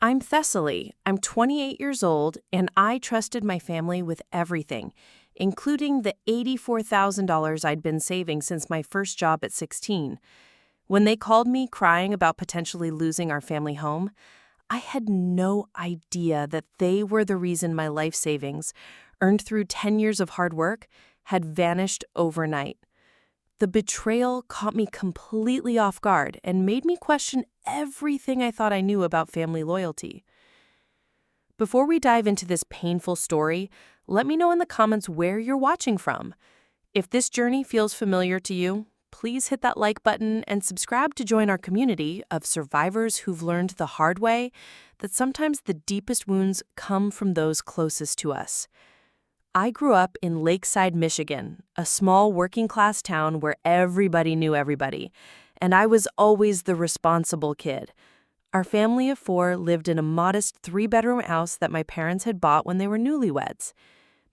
I'm Thessaly. I'm 28 years old, and I trusted my family with everything, including the $84,000 I'd been saving since my first job at 16. When they called me crying about potentially losing our family home, I had no idea that they were the reason my life savings, earned through 10 years of hard work, had vanished overnight. The betrayal caught me completely off guard and made me question everything I thought I knew about family loyalty. Before we dive into this painful story, let me know in the comments where you're watching from. If this journey feels familiar to you, please hit that like button and subscribe to join our community of survivors who've learned the hard way that sometimes the deepest wounds come from those closest to us. I grew up in Lakeside, Michigan, a small working-class town where everybody knew everybody, and I was always the responsible kid. Our family of 4 lived in a modest 3-bedroom house that my parents had bought when they were newlyweds.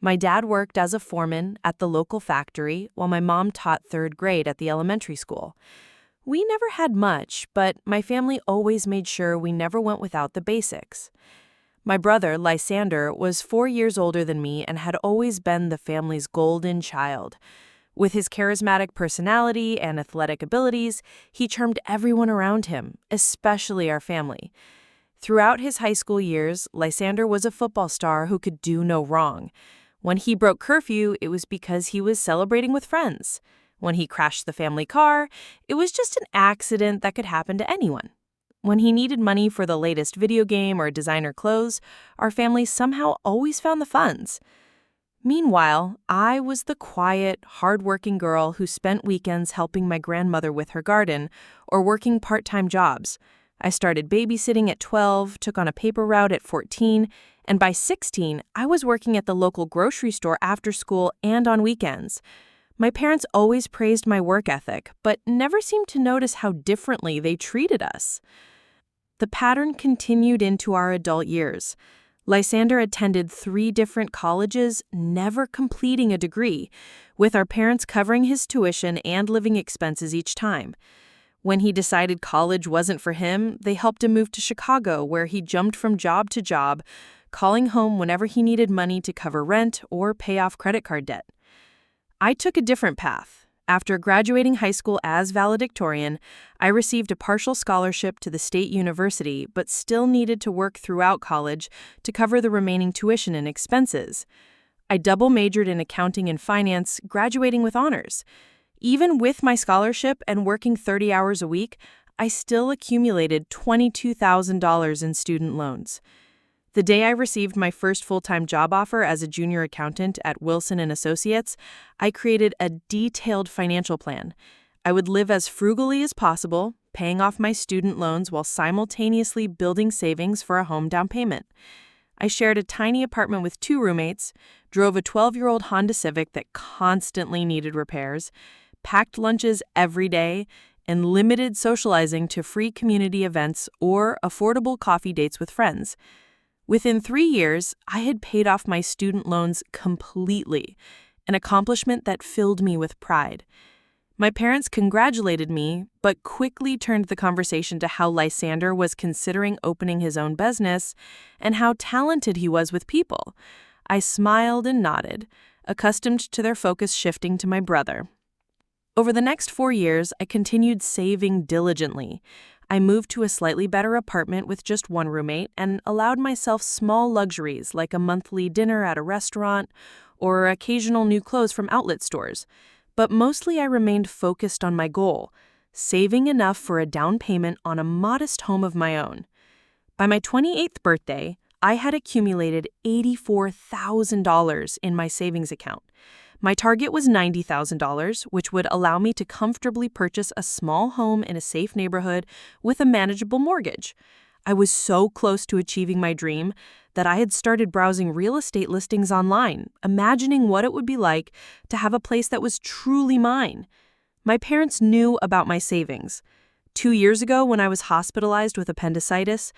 My dad worked as a foreman at the local factory, while my mom taught 3rd grade at the elementary school. We never had much, but my family always made sure we never went without the basics. My brother, Lysander, was 4 years older than me and had always been the family's golden child. With his charismatic personality and athletic abilities, he charmed everyone around him, especially our family. Throughout his high school years, Lysander was a football star who could do no wrong. When he broke curfew, it was because he was celebrating with friends. When he crashed the family car, it was just an accident that could happen to anyone. When he needed money for the latest video game or designer clothes, our family somehow always found the funds. Meanwhile, I was the quiet, hard-working girl who spent weekends helping my grandmother with her garden or working part-time jobs. I started babysitting at 12, took on a paper route at 14, and by 16, I was working at the local grocery store after school and on weekends. My parents always praised my work ethic, but never seemed to notice how differently they treated us. The pattern continued into our adult years. Lysander attended 3 different colleges, never completing a degree, with our parents covering his tuition and living expenses each time. When he decided college wasn't for him, they helped him move to Chicago, where he jumped from job to job, calling home whenever he needed money to cover rent or pay off credit card debt. I took a different path. After graduating high school as valedictorian, I received a partial scholarship to the state university, but still needed to work throughout college to cover the remaining tuition and expenses. I double majored in accounting and finance, graduating with honors. Even with my scholarship and working 30 hours a week, I still accumulated $22,000 in student loans. The day I received my first full-time job offer as a junior accountant at Wilson & Associates, I created a detailed financial plan. I would live as frugally as possible, paying off my student loans while simultaneously building savings for a home down payment. I shared a tiny apartment with 2 roommates, drove a 12-year-old Honda Civic that constantly needed repairs, packed lunches every day, and limited socializing to free community events or affordable coffee dates with friends. Within 3 years, I had paid off my student loans completely, an accomplishment that filled me with pride. My parents congratulated me, but quickly turned the conversation to how Lysander was considering opening his own business and how talented he was with people. I smiled and nodded, accustomed to their focus shifting to my brother. Over the next 4 years, I continued saving diligently. I moved to a slightly better apartment with just 1 roommate and allowed myself small luxuries like a monthly dinner at a restaurant or occasional new clothes from outlet stores. But mostly I remained focused on my goal, saving enough for a down payment on a modest home of my own. By my 28th birthday, I had accumulated $84,000 in my savings account. My target was $90,000, which would allow me to comfortably purchase a small home in a safe neighborhood with a manageable mortgage. I was so close to achieving my dream that I had started browsing real estate listings online, imagining what it would be like to have a place that was truly mine. My parents knew about my savings. 2 years ago, when I was hospitalized with appendicitis,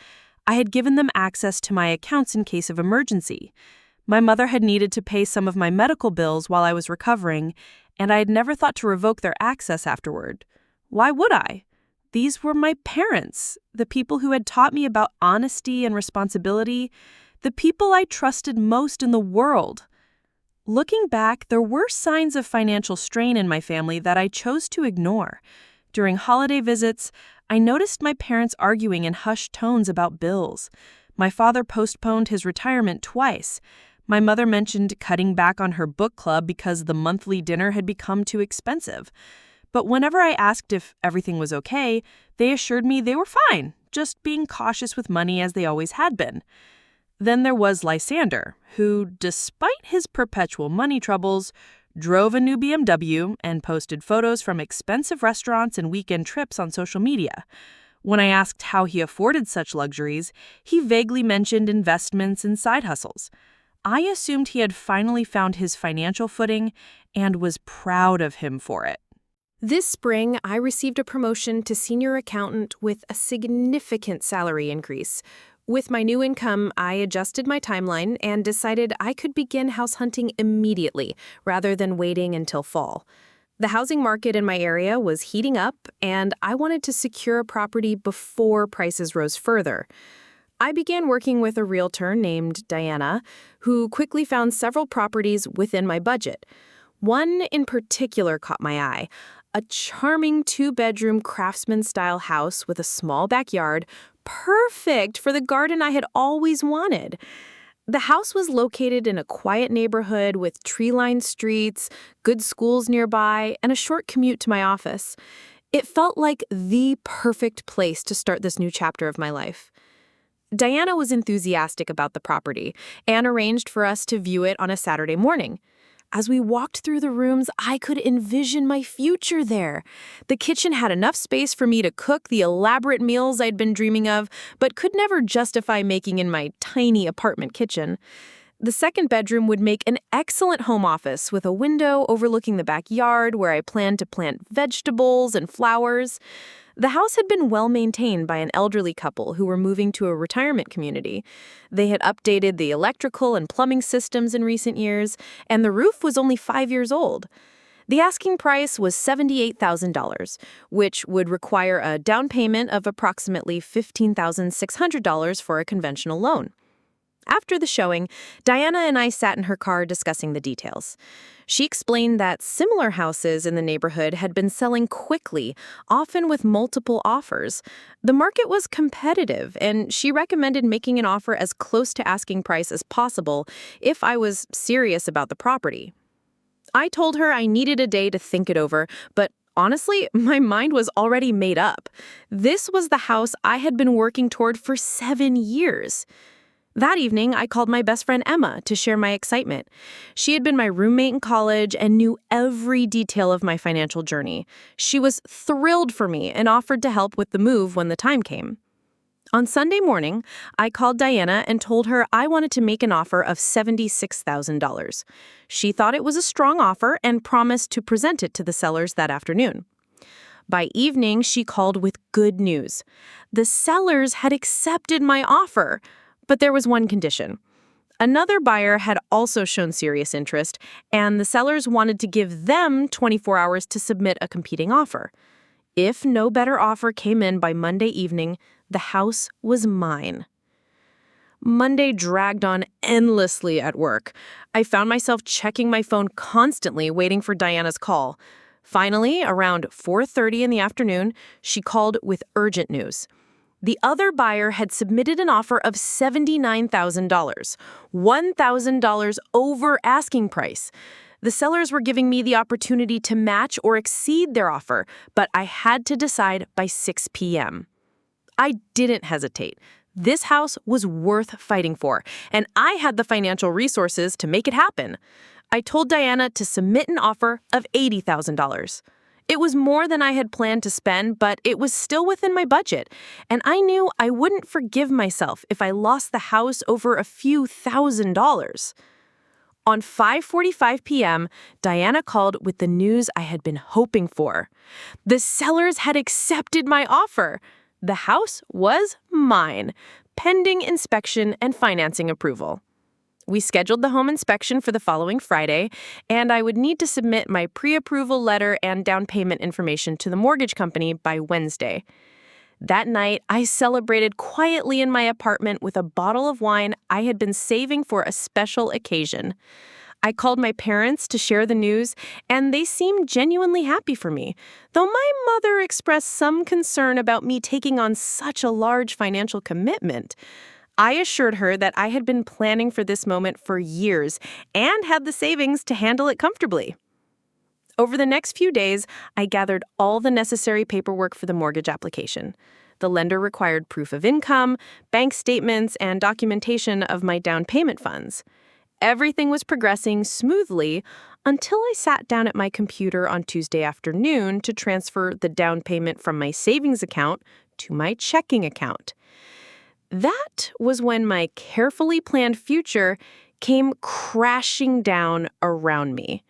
I had given them access to my accounts in case of emergency. My mother had needed to pay some of my medical bills while I was recovering, and I had never thought to revoke their access afterward. Why would I? These were my parents, the people who had taught me about honesty and responsibility, the people I trusted most in the world. Looking back, there were signs of financial strain in my family that I chose to ignore. During holiday visits, I noticed my parents arguing in hushed tones about bills. My father postponed his retirement twice. My mother mentioned cutting back on her book club because the monthly dinner had become too expensive. But whenever I asked if everything was okay, they assured me they were fine, just being cautious with money as they always had been. Then there was Lysander, who, despite his perpetual money troubles, drove a new BMW and posted photos from expensive restaurants and weekend trips on social media. When I asked how he afforded such luxuries, he vaguely mentioned investments and side hustles. I assumed he had finally found his financial footing and was proud of him for it. This spring, I received a promotion to senior accountant with a significant salary increase. With my new income, I adjusted my timeline and decided I could begin house hunting immediately rather than waiting until fall. The housing market in my area was heating up, and I wanted to secure a property before prices rose further. I began working with a realtor named Diana, who quickly found several properties within my budget. One in particular caught my eye. A charming 2-bedroom craftsman-style house with a small backyard, perfect for the garden I had always wanted. The house was located in a quiet neighborhood with tree-lined streets, good schools nearby, and a short commute to my office. It felt like the perfect place to start this new chapter of my life. Diana was enthusiastic about the property and arranged for us to view it on a Saturday morning. As we walked through the rooms, I could envision my future there. The kitchen had enough space for me to cook the elaborate meals I'd been dreaming of, but could never justify making in my tiny apartment kitchen. The second bedroom would make an excellent home office with a window overlooking the backyard where I planned to plant vegetables and flowers. The house had been well maintained by an elderly couple who were moving to a retirement community. They had updated the electrical and plumbing systems in recent years, and the roof was only 5 years old. The asking price was $78,000, which would require a down payment of approximately $15,600 for a conventional loan. After the showing, Diana and I sat in her car discussing the details. She explained that similar houses in the neighborhood had been selling quickly, often with multiple offers. The market was competitive, and she recommended making an offer as close to asking price as possible if I was serious about the property. I told her I needed a day to think it over, but honestly, my mind was already made up. This was the house I had been working toward for 7 years. That evening, I called my best friend Emma to share my excitement. She had been my roommate in college and knew every detail of my financial journey. She was thrilled for me and offered to help with the move when the time came. On Sunday morning, I called Diana and told her I wanted to make an offer of $76,000. She thought it was a strong offer and promised to present it to the sellers that afternoon. By evening, she called with good news. The sellers had accepted my offer. But there was one condition. Another buyer had also shown serious interest, and the sellers wanted to give them 24 hours to submit a competing offer. If no better offer came in by Monday evening, the house was mine. Monday dragged on endlessly at work. I found myself checking my phone constantly, waiting for Diana's call. Finally, around 4:30 in the afternoon, she called with urgent news. The other buyer had submitted an offer of $79,000, $1,000 over asking price. The sellers were giving me the opportunity to match or exceed their offer, but I had to decide by 6 p.m. I didn't hesitate. This house was worth fighting for, and I had the financial resources to make it happen. I told Diana to submit an offer of $80,000. It was more than I had planned to spend, but it was still within my budget, and I knew I wouldn't forgive myself if I lost the house over a few $1,000s. On 5:45 p.m., Diana called with the news I had been hoping for. The sellers had accepted my offer. The house was mine, pending inspection and financing approval. We scheduled the home inspection for the following Friday, and I would need to submit my pre-approval letter and down payment information to the mortgage company by Wednesday. That night, I celebrated quietly in my apartment with a bottle of wine I had been saving for a special occasion. I called my parents to share the news, and they seemed genuinely happy for me, though my mother expressed some concern about me taking on such a large financial commitment. I assured her that I had been planning for this moment for years and had the savings to handle it comfortably. Over the next few days, I gathered all the necessary paperwork for the mortgage application. The lender required proof of income, bank statements, and documentation of my down payment funds. Everything was progressing smoothly until I sat down at my computer on Tuesday afternoon to transfer the down payment from my savings account to my checking account. That was when my carefully planned future came crashing down around me.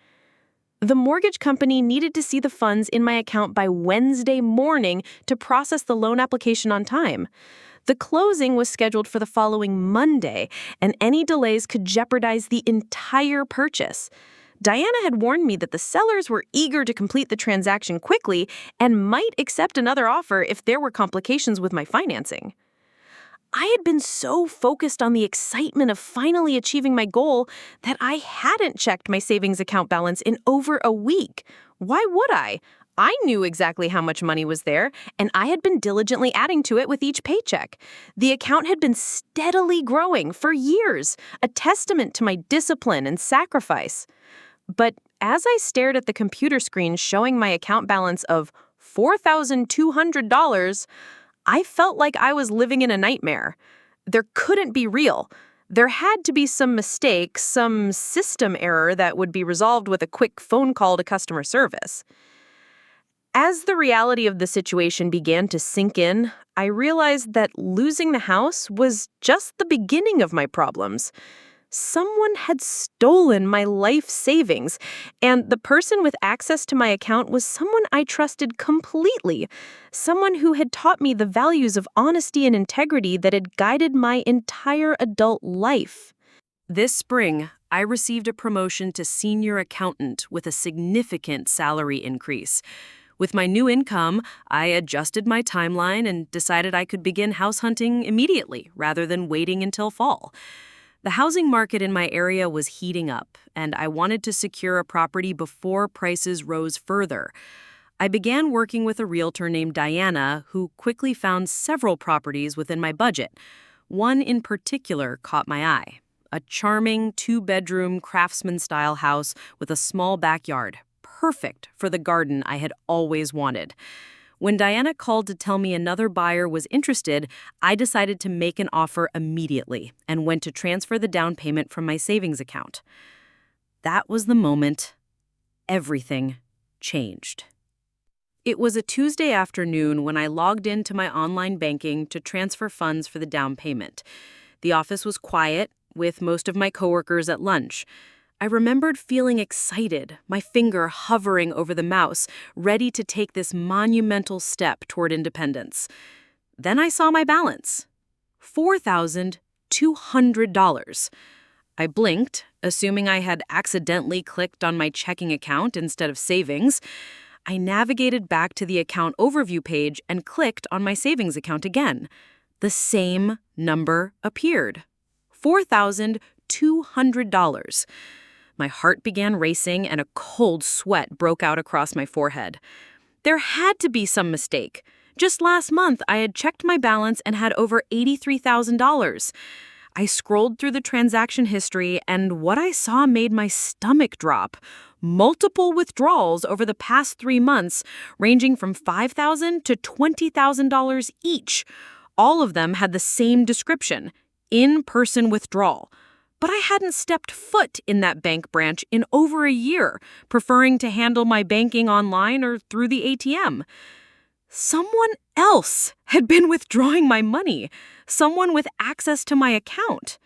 The mortgage company needed to see the funds in my account by Wednesday morning to process the loan application on time. The closing was scheduled for the following Monday, and any delays could jeopardize the entire purchase. Diana had warned me that the sellers were eager to complete the transaction quickly and might accept another offer if there were complications with my financing. I had been so focused on the excitement of finally achieving my goal that I hadn't checked my savings account balance in over a week. Why would I? I knew exactly how much money was there, and I had been diligently adding to it with each paycheck. The account had been steadily growing for years, a testament to my discipline and sacrifice. But as I stared at the computer screen showing my account balance of $4,200, I felt like I was living in a nightmare. There couldn't be real. There had to be some mistake, some system error that would be resolved with a quick phone call to customer service. As the reality of the situation began to sink in, I realized that losing the house was just the beginning of my problems. Someone had stolen my life savings, and the person with access to my account was someone I trusted completely, someone who had taught me the values of honesty and integrity that had guided my entire adult life. This spring, I received a promotion to senior accountant with a significant salary increase. With my new income, I adjusted my timeline and decided I could begin house hunting immediately rather than waiting until fall. The housing market in my area was heating up, and I wanted to secure a property before prices rose further. I began working with a realtor named Diana, who quickly found several properties within my budget. One in particular caught my eye, a charming two-bedroom craftsman-style house with a small backyard, perfect for the garden I had always wanted. When Diana called to tell me another buyer was interested, I decided to make an offer immediately and went to transfer the down payment from my savings account. That was the moment everything changed. It was a Tuesday afternoon when I logged into my online banking to transfer funds for the down payment. The office was quiet, with most of my coworkers at lunch. I remembered feeling excited, my finger hovering over the mouse, ready to take this monumental step toward independence. Then I saw my balance, $4,200. I blinked, assuming I had accidentally clicked on my checking account instead of savings. I navigated back to the account overview page and clicked on my savings account again. The same number appeared, $4,200. My heart began racing and a cold sweat broke out across my forehead. There had to be some mistake. Just last month, I had checked my balance and had over $83,000. I scrolled through the transaction history, and what I saw made my stomach drop. Multiple withdrawals over the past 3 months, ranging from $5,000 to $20,000 each. All of them had the same description: in-person withdrawal. But I hadn't stepped foot in that bank branch in over a year, preferring to handle my banking online or through the ATM. Someone else had been withdrawing my money, someone with access to my account.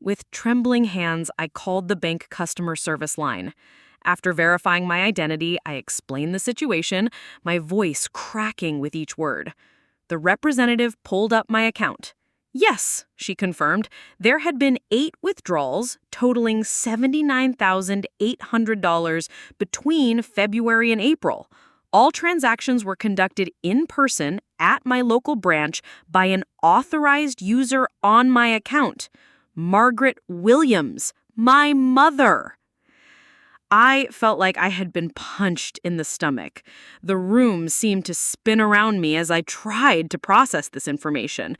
With trembling hands, I called the bank customer service line. After verifying my identity, I explained the situation, my voice cracking with each word. The representative pulled up my account. Yes, she confirmed. There had been 8 withdrawals totaling $79,800 between February and April. All transactions were conducted in person at my local branch by an authorized user on my account, Margaret Williams, my mother. I felt like I had been punched in the stomach. The room seemed to spin around me as I tried to process this information.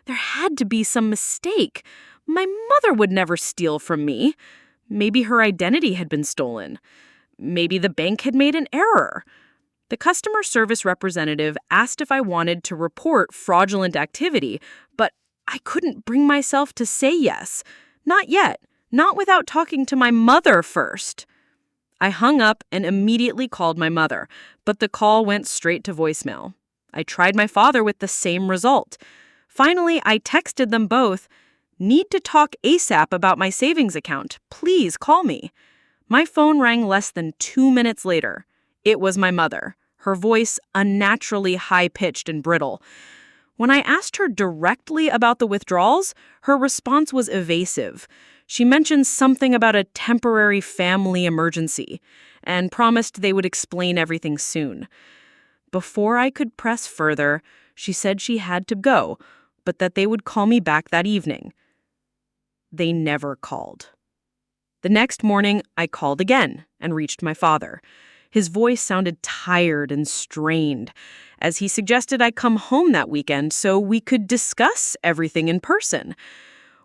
There had to be some mistake. My mother would never steal from me. Maybe her identity had been stolen. Maybe the bank had made an error. The customer service representative asked if I wanted to report fraudulent activity, but I couldn't bring myself to say yes. Not yet. Not without talking to my mother first. I hung up and immediately called my mother, but the call went straight to voicemail. I tried my father with the same result. Finally, I texted them both, "Need to talk ASAP about my savings account. Please call me." My phone rang less than 2 minutes later. It was my mother, her voice unnaturally high-pitched and brittle. When I asked her directly about the withdrawals, her response was evasive. She mentioned something about a temporary family emergency and promised they would explain everything soon. Before I could press further, she said she had to go, but that they would call me back that evening. They never called. The next morning, I called again and reached my father. His voice sounded tired and strained, as he suggested I come home that weekend so we could discuss everything in person.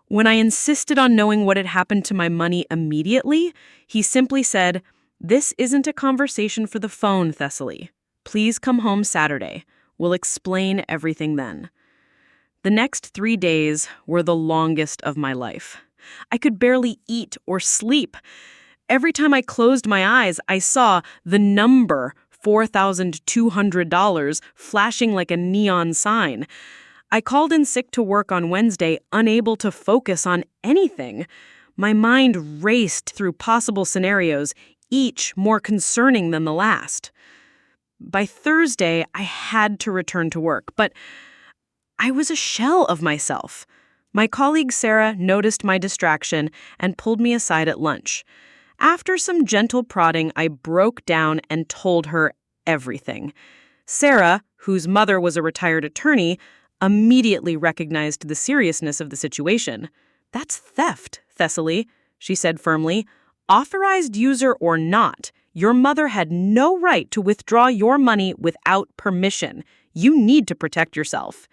When I insisted on knowing what had happened to my money immediately, he simply said, "This isn't a conversation for the phone, Thessaly. Please come home Saturday. We'll explain everything then." The next 3 days were the longest of my life. I could barely eat or sleep. Every time I closed my eyes, I saw the number $4,200 flashing like a neon sign. I called in sick to work on Wednesday, unable to focus on anything. My mind raced through possible scenarios, each more concerning than the last. By Thursday, I had to return to work, but I was a shell of myself. My colleague Sarah noticed my distraction and pulled me aside at lunch. After some gentle prodding, I broke down and told her everything. Sarah, whose mother was a retired attorney, immediately recognized the seriousness of the situation. "That's theft, Thessaly," she said firmly. "Authorized user or not, your mother had no right to withdraw your money without permission. You need to protect yourself."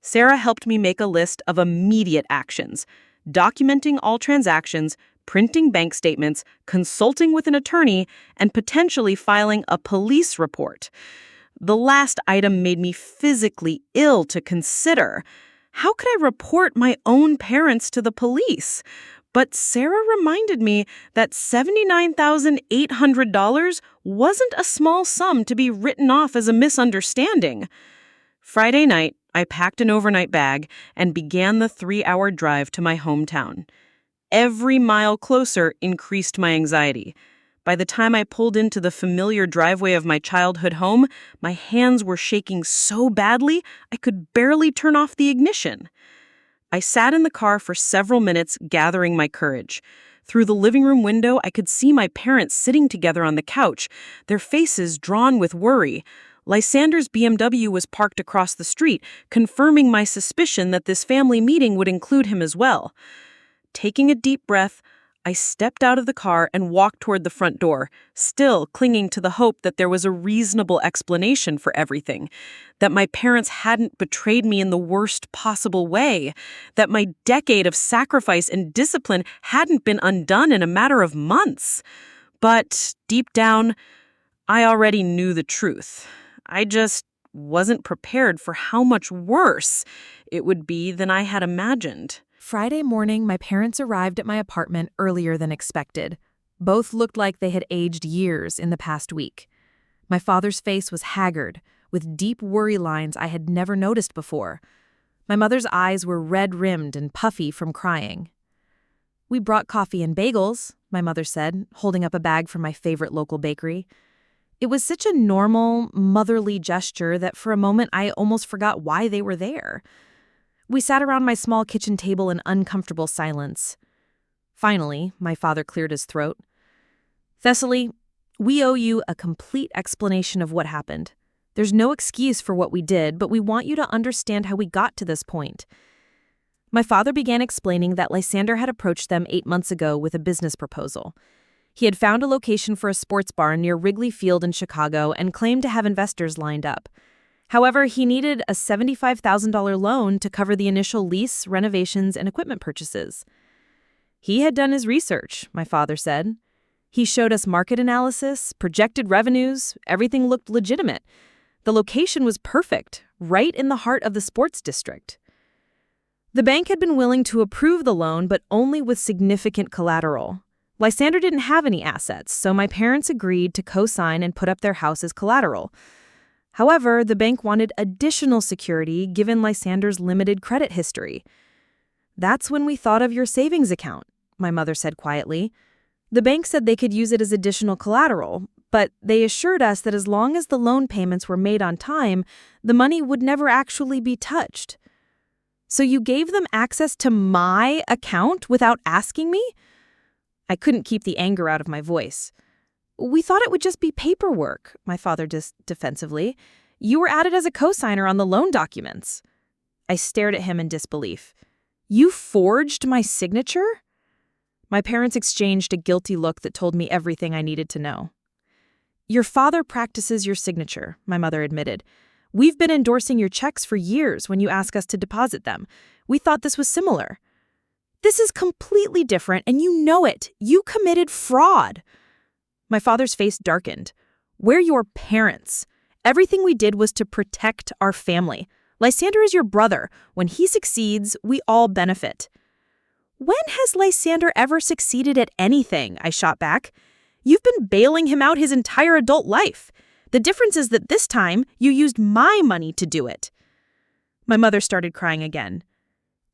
Sarah helped me make a list of immediate actions: documenting all transactions, printing bank statements, consulting with an attorney, and potentially filing a police report. The last item made me physically ill to consider. How could I report my own parents to the police? But Sarah reminded me that $79,800 wasn't a small sum to be written off as a misunderstanding. Friday night, I packed an overnight bag and began the 3-hour drive to my hometown. Every mile closer increased my anxiety. By the time I pulled into the familiar driveway of my childhood home, my hands were shaking so badly I could barely turn off the ignition. I sat in the car for several minutes, gathering my courage. Through the living room window, I could see my parents sitting together on the couch, their faces drawn with worry. Lysander's BMW was parked across the street, confirming my suspicion that this family meeting would include him as well. Taking a deep breath, I stepped out of the car and walked toward the front door, still clinging to the hope that there was a reasonable explanation for everything, that my parents hadn't betrayed me in the worst possible way, that my decade of sacrifice and discipline hadn't been undone in a matter of months. But deep down, I already knew the truth. I just wasn't prepared for how much worse it would be than I had imagined. Friday morning, my parents arrived at my apartment earlier than expected. Both looked like they had aged years in the past week. My father's face was haggard, with deep worry lines I had never noticed before. My mother's eyes were red-rimmed and puffy from crying. "We brought coffee and bagels," my mother said, holding up a bag from my favorite local bakery. It was such a normal, motherly gesture that for a moment I almost forgot why they were there. We sat around my small kitchen table in uncomfortable silence. Finally, my father cleared his throat. "Thessaly, we owe you a complete explanation of what happened. There's no excuse for what we did, but we want you to understand how we got to this point." My father began explaining that Lysander had approached them 8 months ago with a business proposal. He had found a location for a sports bar near Wrigley Field in Chicago and claimed to have investors lined up. However, he needed a $75,000 loan to cover the initial lease, renovations, and equipment purchases. He had done his research, my father said. He showed us market analysis, projected revenues, everything looked legitimate. The location was perfect, right in the heart of the sports district. The bank had been willing to approve the loan, but only with significant collateral. Lysander didn't have any assets, so my parents agreed to co-sign and put up their house as collateral. However, the bank wanted additional security given Lysander's limited credit history. "That's when we thought of your savings account," my mother said quietly. "The bank said they could use it as additional collateral, but they assured us that as long as the loan payments were made on time, the money would never actually be touched." "So you gave them access to my account without asking me?" I couldn't keep the anger out of my voice. "We thought it would just be paperwork," my father defensively. "You were added as a co-signer on the loan documents." I stared at him in disbelief. "You forged my signature?" My parents exchanged a guilty look that told me everything I needed to know. "Your father practices your signature," my mother admitted. "We've been endorsing your checks for years when you ask us to deposit them. We thought this was similar." "This is completely different, and you know it. You committed fraud." My father's face darkened. "We're your parents. Everything we did was to protect our family. Lysander is your brother. When he succeeds, we all benefit." "When has Lysander ever succeeded at anything?" I shot back. "You've been bailing him out his entire adult life. The difference is that this time, you used my money to do it." My mother started crying again.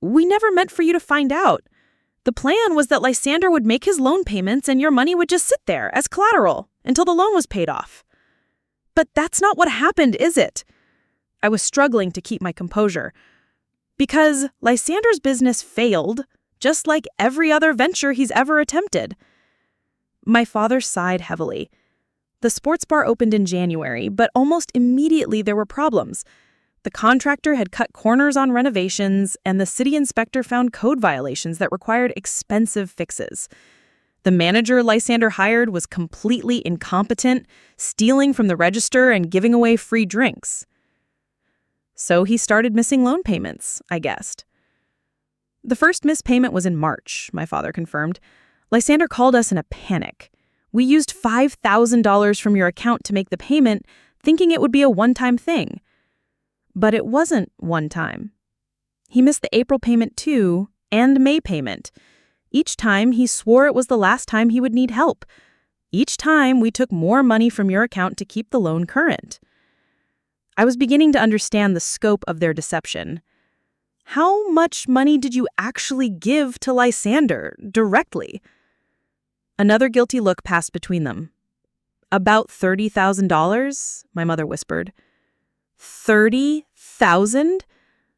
"We never meant for you to find out. The plan was that Lysander would make his loan payments and your money would just sit there as collateral until the loan was paid off." "But that's not what happened, is it?" I was struggling to keep my composure. "Because Lysander's business failed, just like every other venture he's ever attempted." My father sighed heavily. The sports bar opened in January, but almost immediately there were problems. The contractor had cut corners on renovations, and the city inspector found code violations that required expensive fixes. The manager Lysander hired was completely incompetent, stealing from the register and giving away free drinks. So he started missing loan payments, I guessed. "The first missed payment was in March," my father confirmed. "Lysander called us in a panic. We used $5,000 from your account to make the payment, thinking it would be a one-time thing. But it wasn't one time. He missed the April payment too, and May payment. Each time he swore it was the last time he would need help. Each time we took more money from your account to keep the loan current." I was beginning to understand the scope of their deception. "How much money did you actually give to Lysander, directly?" Another guilty look passed between them. "About $30,000, my mother whispered. $30,000?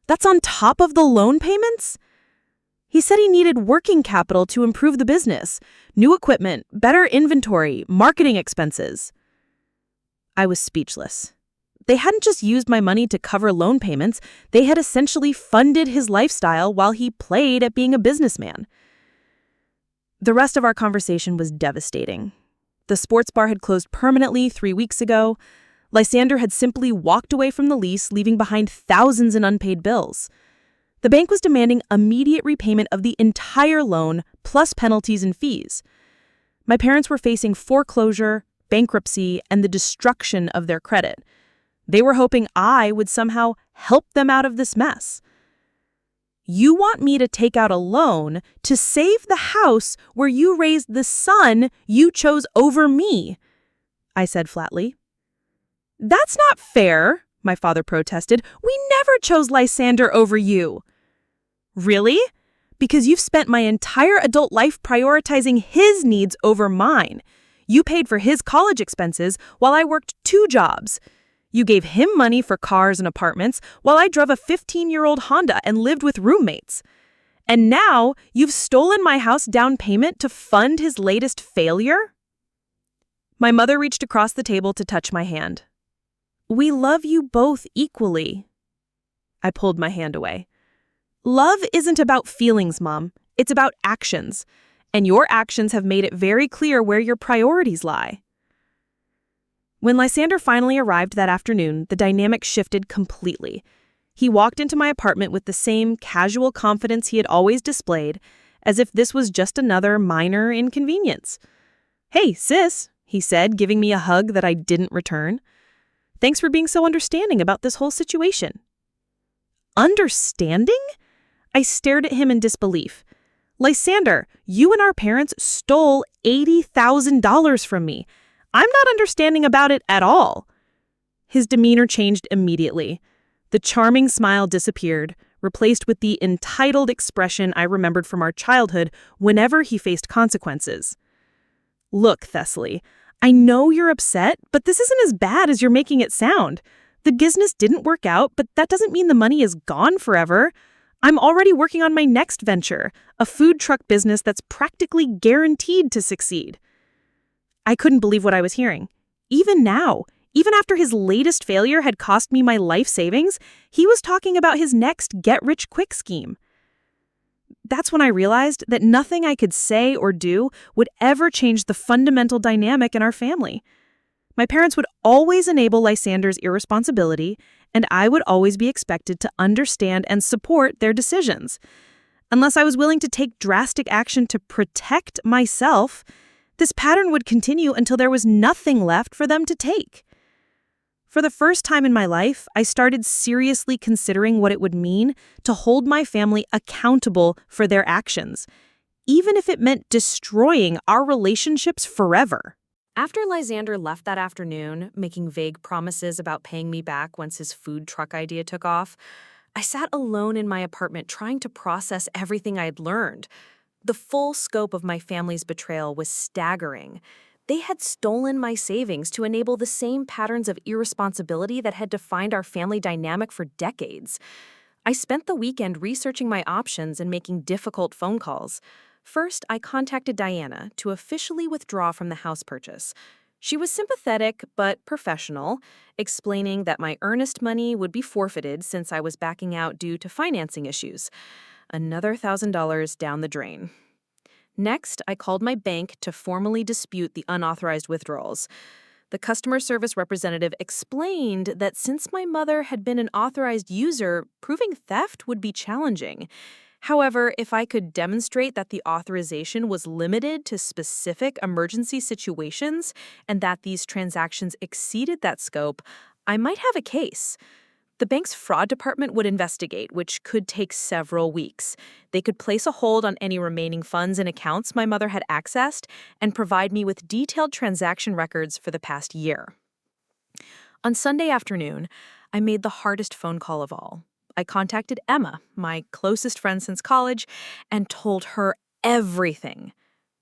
That's on top of the loan payments? He said he needed working capital to improve the business, new equipment, better inventory, marketing expenses." I was speechless. They hadn't just used my money to cover loan payments, they had essentially funded his lifestyle while he played at being a businessman. The rest of our conversation was devastating. The sports bar had closed permanently 3 weeks ago. Lysander had simply walked away from the lease, leaving behind thousands in unpaid bills. The bank was demanding immediate repayment of the entire loan, plus penalties and fees. My parents were facing foreclosure, bankruptcy, and the destruction of their credit. They were hoping I would somehow help them out of this mess. "You want me to take out a loan to save the house where you raised the son you chose over me," I said flatly. "That's not fair," my father protested. "We never chose Lysander over you." "Really? Because you've spent my entire adult life prioritizing his needs over mine. You paid for his college expenses while I worked 2 jobs. You gave him money for cars and apartments while I drove a 15-year-old Honda and lived with roommates. And now you've stolen my house down payment to fund his latest failure? My mother reached across the table to touch my hand. We love you both equally. I pulled my hand away. Love isn't about feelings, Mom. It's about actions. And your actions have made it very clear where your priorities lie. When Lysander finally arrived that afternoon, the dynamic shifted completely. He walked into my apartment with the same casual confidence he had always displayed, as if this was just another minor inconvenience. Hey, sis, he said, giving me a hug that I didn't return. Thanks for being so understanding about this whole situation. Understanding? I stared at him in disbelief. Lysander, you and our parents stole $80,000 from me. I'm not understanding about it at all. His demeanor changed immediately. The charming smile disappeared, replaced with the entitled expression I remembered from our childhood whenever he faced consequences. Look, Thessaly, I know you're upset, but this isn't as bad as you're making it sound. The business didn't work out, but that doesn't mean the money is gone forever. I'm already working on my next venture, a food truck business that's practically guaranteed to succeed. I couldn't believe what I was hearing. Even now, even after his latest failure had cost me my life savings, he was talking about his next get-rich-quick scheme. That's when I realized that nothing I could say or do would ever change the fundamental dynamic in our family. My parents would always enable Lysander's irresponsibility, and I would always be expected to understand and support their decisions. Unless I was willing to take drastic action to protect myself, this pattern would continue until there was nothing left for them to take. For the first time in my life, I started seriously considering what it would mean to hold my family accountable for their actions, even if it meant destroying our relationships forever. After Lysander left that afternoon, making vague promises about paying me back once his food truck idea took off, I sat alone in my apartment trying to process everything I'd learned. The full scope of my family's betrayal was staggering. They had stolen my savings to enable the same patterns of irresponsibility that had defined our family dynamic for decades. I spent the weekend researching my options and making difficult phone calls. First, I contacted Diana to officially withdraw from the house purchase. She was sympathetic but professional, explaining that my earnest money would be forfeited since I was backing out due to financing issues. Another $1,000 down the drain. Next, I called my bank to formally dispute the unauthorized withdrawals. The customer service representative explained that since my mother had been an authorized user, proving theft would be challenging. However, if I could demonstrate that the authorization was limited to specific emergency situations and that these transactions exceeded that scope, I might have a case. The bank's fraud department would investigate, which could take several weeks. They could place a hold on any remaining funds and accounts my mother had accessed and provide me with detailed transaction records for the past year. On Sunday afternoon, I made the hardest phone call of all. I contacted Emma, my closest friend since college, and told her everything.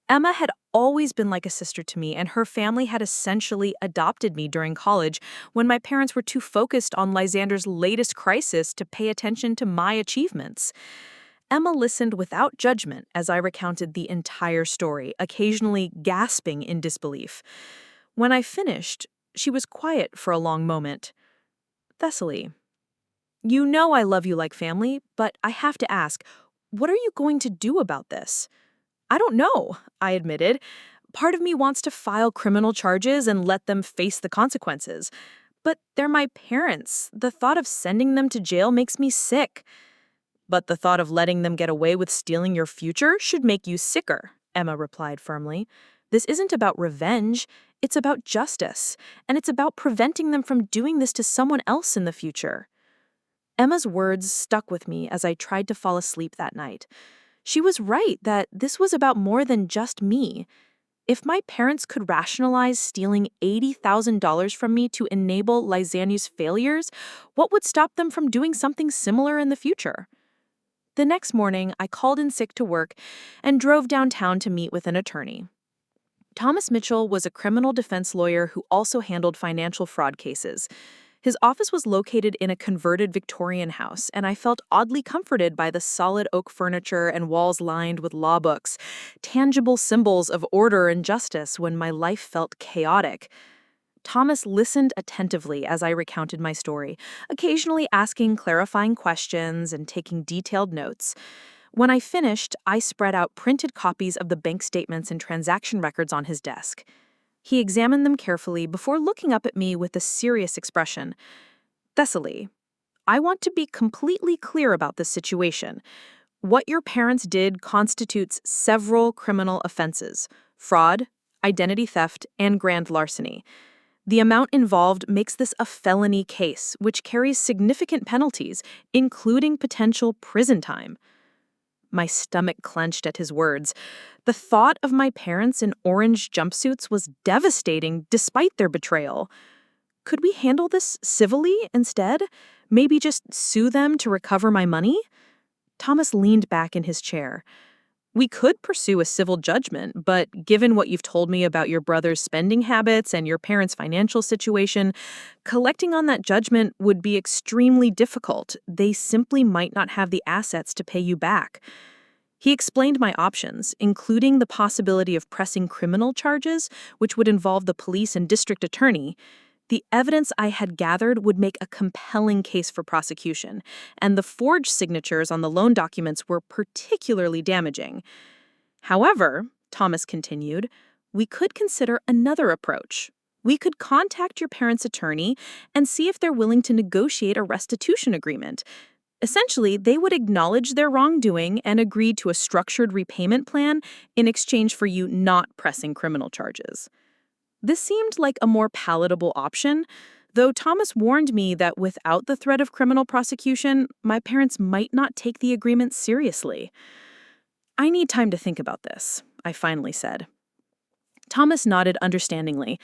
Emma had always been like a sister to me, and her family had essentially adopted me during college when my parents were too focused on Lysander's latest crisis to pay attention to my achievements. Emma listened without judgment as I recounted the entire story, occasionally gasping in disbelief. When I finished, she was quiet for a long moment. Thessaly, you know I love you like family, but I have to ask, what are you going to do about this? I don't know, I admitted. Part of me wants to file criminal charges and let them face the consequences. But they're my parents. The thought of sending them to jail makes me sick. But the thought of letting them get away with stealing your future should make you sicker, Emma replied firmly. This isn't about revenge. It's about justice. And it's about preventing them from doing this to someone else in the future. Emma's words stuck with me as I tried to fall asleep that night. She was right that this was about more than just me. If my parents could rationalize stealing $80,000 from me to enable Lysander's failures, what would stop them from doing something similar in the future? The next morning, I called in sick to work and drove downtown to meet with an attorney. Thomas Mitchell was a criminal defense lawyer who also handled financial fraud cases. His office was located in a converted Victorian house, and I felt oddly comforted by the solid oak furniture and walls lined with law books, tangible symbols of order and justice when my life felt chaotic. Thomas listened attentively as I recounted my story, occasionally asking clarifying questions and taking detailed notes. When I finished, I spread out printed copies of the bank statements and transaction records on his desk. He examined them carefully before looking up at me with a serious expression. Thessaly, I want to be completely clear about this situation. What your parents did constitutes several criminal offenses: fraud, identity theft, and grand larceny. The amount involved makes this a felony case, which carries significant penalties, including potential prison time. My stomach clenched at his words. The thought of my parents in orange jumpsuits was devastating despite their betrayal. Could we handle this civilly instead? Maybe just sue them to recover my money? Thomas leaned back in his chair. We could pursue a civil judgment, but given what you've told me about your brother's spending habits and your parents' financial situation, collecting on that judgment would be extremely difficult. They simply might not have the assets to pay you back. He explained my options, including the possibility of pressing criminal charges, which would involve the police and district attorney. The evidence I had gathered would make a compelling case for prosecution, and the forged signatures on the loan documents were particularly damaging. However, Thomas continued, we could consider another approach. We could contact your parents' attorney and see if they're willing to negotiate a restitution agreement. Essentially, they would acknowledge their wrongdoing and agree to a structured repayment plan in exchange for you not pressing criminal charges. This seemed like a more palatable option, though Thomas warned me that without the threat of criminal prosecution, my parents might not take the agreement seriously. I need time to think about this, I finally said. Thomas nodded understandingly.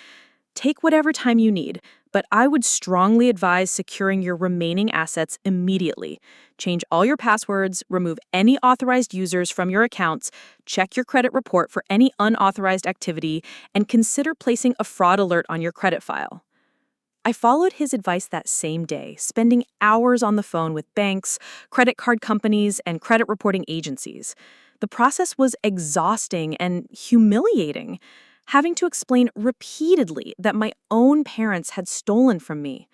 Take whatever time you need, but I would strongly advise securing your remaining assets immediately. Change all your passwords, remove any authorized users from your accounts, check your credit report for any unauthorized activity, and consider placing a fraud alert on your credit file. I followed his advice that same day, spending hours on the phone with banks, credit card companies, and credit reporting agencies. The process was exhausting and humiliating, having to explain repeatedly that my own parents had stolen from me.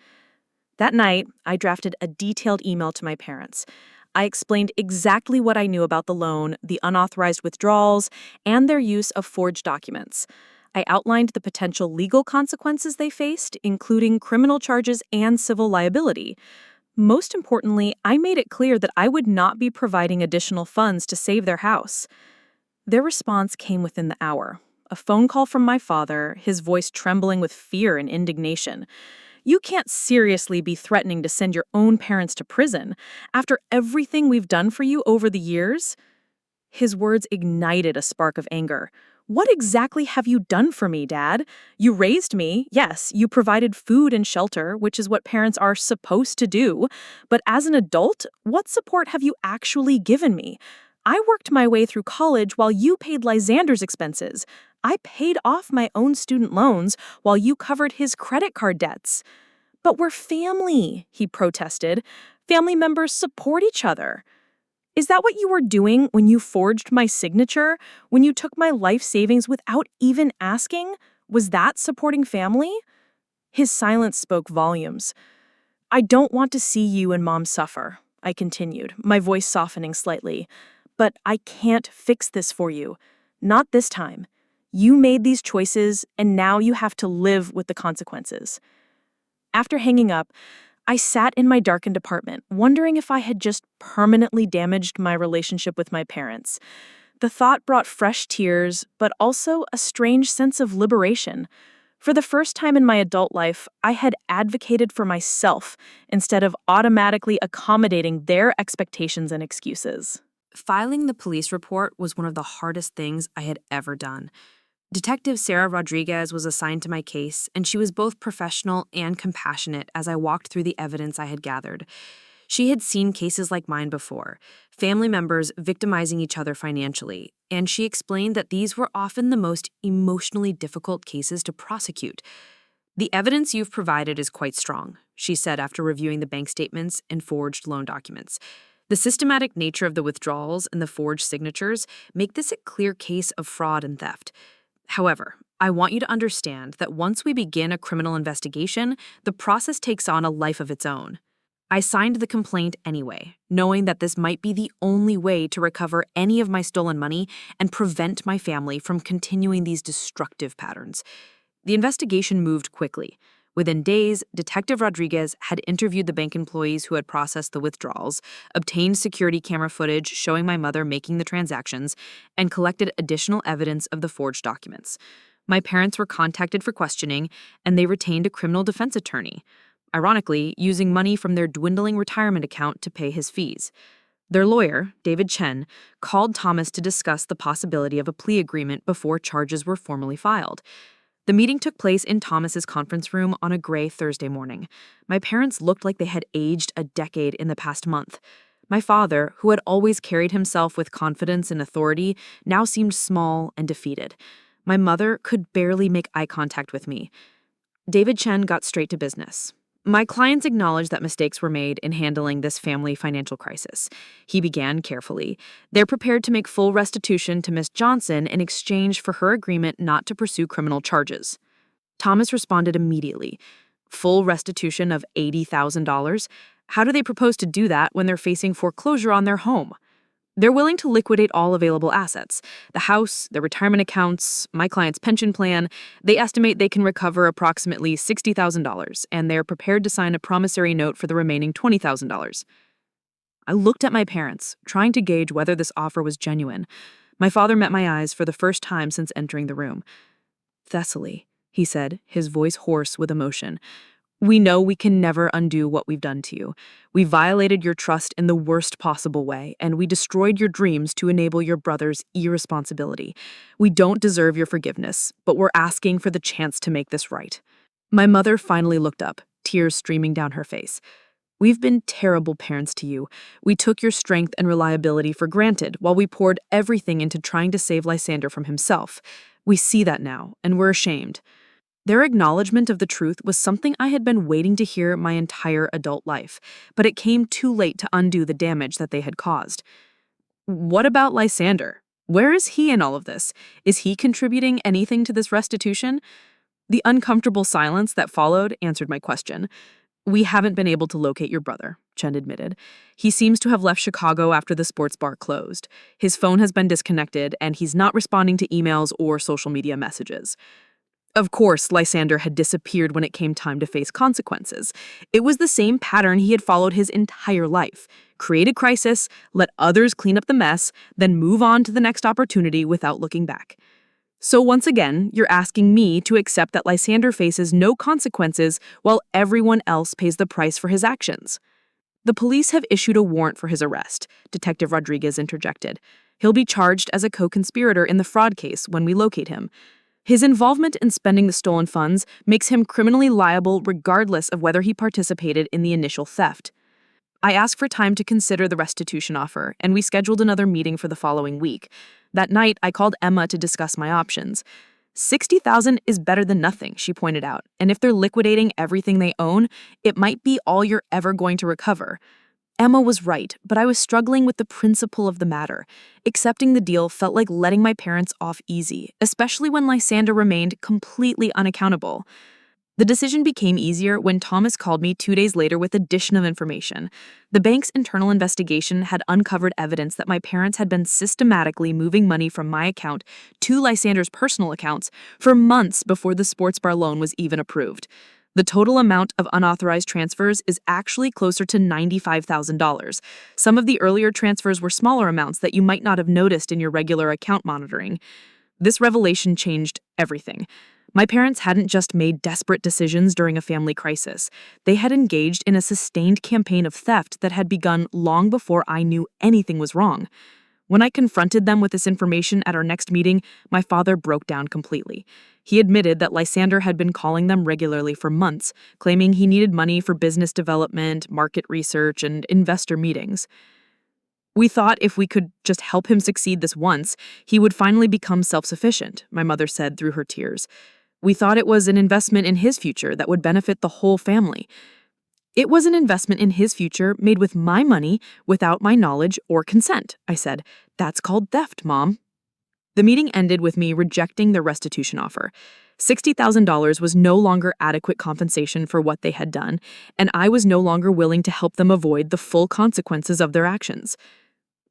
That night, I drafted a detailed email to my parents. I explained exactly what I knew about the loan, the unauthorized withdrawals, and their use of forged documents. I outlined the potential legal consequences they faced, including criminal charges and civil liability. Most importantly, I made it clear that I would not be providing additional funds to save their house. Their response came within the hour. A phone call from my father, his voice trembling with fear and indignation. You can't seriously be threatening to send your own parents to prison after everything we've done for you over the years? His words ignited a spark of anger. What exactly have you done for me, Dad? You raised me, yes, you provided food and shelter, which is what parents are supposed to do. But as an adult, what support have you actually given me? I worked my way through college while you paid Lysander's expenses. I paid off my own student loans while you covered his credit card debts. But we're family, he protested. Family members support each other. Is that what you were doing when you forged my signature? When you took my life savings without even asking? Was that supporting family? His silence spoke volumes. I don't want to see you and Mom suffer, I continued, my voice softening slightly. But I can't fix this for you. Not this time. You made these choices, and now you have to live with the consequences. After hanging up, I sat in my darkened apartment, wondering if I had just permanently damaged my relationship with my parents. The thought brought fresh tears, but also a strange sense of liberation. For the first time in my adult life, I had advocated for myself instead of automatically accommodating their expectations and excuses. Filing the police report was one of the hardest things I had ever done. Detective Sarah Rodriguez was assigned to my case, and she was both professional and compassionate as I walked through the evidence I had gathered. She had seen cases like mine before, family members victimizing each other financially, and she explained that these were often the most emotionally difficult cases to prosecute. "The evidence you've provided is quite strong," she said after reviewing the bank statements and forged loan documents. "The systematic nature of the withdrawals and the forged signatures make this a clear case of fraud and theft. However, I want you to understand that once we begin a criminal investigation, the process takes on a life of its own. I signed the complaint anyway, knowing that this might be the only way to recover any of my stolen money and prevent my family from continuing these destructive patterns." The investigation moved quickly. Within days, Detective Rodriguez had interviewed the bank employees who had processed the withdrawals, obtained security camera footage showing my mother making the transactions, and collected additional evidence of the forged documents. My parents were contacted for questioning, and they retained a criminal defense attorney, ironically using money from their dwindling retirement account to pay his fees. Their lawyer, David Chen, called Thomas to discuss the possibility of a plea agreement before charges were formally filed. The meeting took place in Thomas's conference room on a gray Thursday morning. My parents looked like they had aged a decade in the past month. My father, who had always carried himself with confidence and authority, now seemed small and defeated. My mother could barely make eye contact with me. David Chen got straight to business. "My clients acknowledge that mistakes were made in handling this family financial crisis." He began carefully. "They're prepared to make full restitution to Miss Johnson in exchange for her agreement not to pursue criminal charges." Thomas responded immediately. "Full restitution of $80,000? How do they propose to do that when they're facing foreclosure on their home?" "They're willing to liquidate all available assets. The house, the retirement accounts, my client's pension plan. They estimate they can recover approximately $60,000, and they're prepared to sign a promissory note for the remaining $20,000. I looked at my parents, trying to gauge whether this offer was genuine. My father met my eyes for the first time since entering the room. "Thessaly," he said, his voice hoarse with emotion, "we know we can never undo what we've done to you. We violated your trust in the worst possible way, and we destroyed your dreams to enable your brother's irresponsibility. We don't deserve your forgiveness, but we're asking for the chance to make this right." My mother finally looked up, tears streaming down her face. "We've been terrible parents to you. We took your strength and reliability for granted while we poured everything into trying to save Lysander from himself. We see that now, and we're ashamed." Their acknowledgement of the truth was something I had been waiting to hear my entire adult life, but it came too late to undo the damage that they had caused. "What about Lysander? Where is he in all of this? Is he contributing anything to this restitution?" The uncomfortable silence that followed answered my question. "We haven't been able to locate your brother," Chen admitted. "He seems to have left Chicago after the sports bar closed. His phone has been disconnected, and he's not responding to emails or social media messages." Of course, Lysander had disappeared when it came time to face consequences. It was the same pattern he had followed his entire life. Create a crisis, let others clean up the mess, then move on to the next opportunity without looking back. So once again, you're asking me to accept that Lysander faces no consequences while everyone else pays the price for his actions. "The police have issued a warrant for his arrest," Detective Rodriguez interjected. "He'll be charged as a co-conspirator in the fraud case when we locate him. His involvement in spending the stolen funds makes him criminally liable regardless of whether he participated in the initial theft." I asked for time to consider the restitution offer, and we scheduled another meeting for the following week. That night, I called Emma to discuss my options. $60,000 is better than nothing, she pointed out, and if they're liquidating everything they own, it might be all you're ever going to recover. Emma was right, but I was struggling with the principle of the matter. Accepting the deal felt like letting my parents off easy, especially when Lysander remained completely unaccountable. The decision became easier when Thomas called me 2 days later with additional information. The bank's internal investigation had uncovered evidence that my parents had been systematically moving money from my account to Lysander's personal accounts for months before the sports bar loan was even approved. The total amount of unauthorized transfers is actually closer to $95,000. Some of the earlier transfers were smaller amounts that you might not have noticed in your regular account monitoring. This revelation changed everything. My parents hadn't just made desperate decisions during a family crisis. They had engaged in a sustained campaign of theft that had begun long before I knew anything was wrong. When I confronted them with this information at our next meeting, my father broke down completely. He admitted that Lysander had been calling them regularly for months, claiming he needed money for business development, market research, and investor meetings. "We thought if we could just help him succeed this once, he would finally become self-sufficient," my mother said through her tears. We thought it was an investment in his future that would benefit the whole family. It was an investment in his future made with my money without my knowledge or consent, I said. That's called theft, Mom. The meeting ended with me rejecting the restitution offer. $60,000 was no longer adequate compensation for what they had done, and I was no longer willing to help them avoid the full consequences of their actions.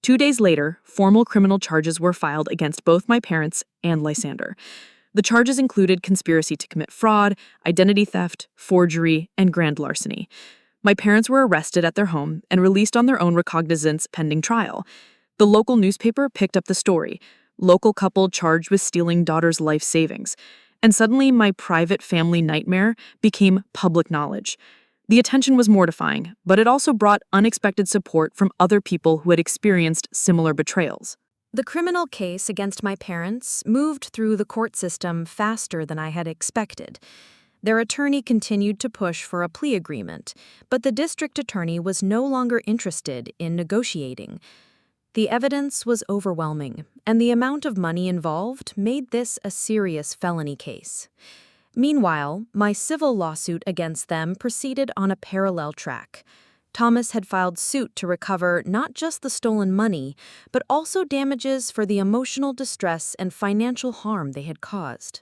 2 days later, formal criminal charges were filed against both my parents and Lysander. The charges included conspiracy to commit fraud, identity theft, forgery, and grand larceny. My parents were arrested at their home and released on their own recognizance pending trial. The local newspaper picked up the story. Local couple charged with stealing daughter's life savings. And suddenly my private family nightmare became public knowledge. The attention was mortifying, but it also brought unexpected support from other people who had experienced similar betrayals. The criminal case against my parents moved through the court system faster than I had expected. Their attorney continued to push for a plea agreement, but the district attorney was no longer interested in negotiating. The evidence was overwhelming, and the amount of money involved made this a serious felony case. Meanwhile, my civil lawsuit against them proceeded on a parallel track. Thomas had filed suit to recover not just the stolen money, but also damages for the emotional distress and financial harm they had caused.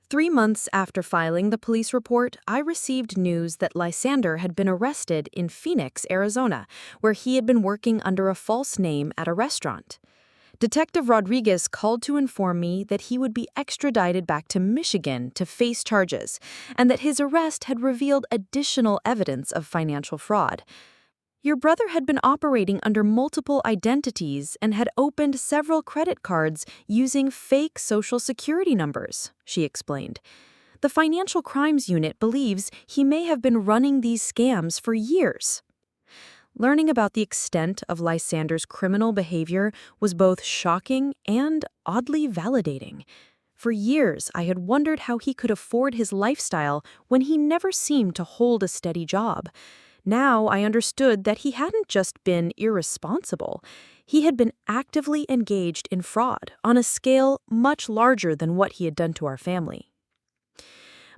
3 months after filing the police report, I received news that Lysander had been arrested in Phoenix, Arizona, where he had been working under a false name at a restaurant. Detective Rodriguez called to inform me that he would be extradited back to Michigan to face charges, and that his arrest had revealed additional evidence of financial fraud. Your brother had been operating under multiple identities and had opened several credit cards using fake Social Security numbers, she explained. The Financial Crimes Unit believes he may have been running these scams for years. Learning about the extent of Lysander's criminal behavior was both shocking and oddly validating. For years, I had wondered how he could afford his lifestyle when he never seemed to hold a steady job. Now I understood that he hadn't just been irresponsible. He had been actively engaged in fraud on a scale much larger than what he had done to our family.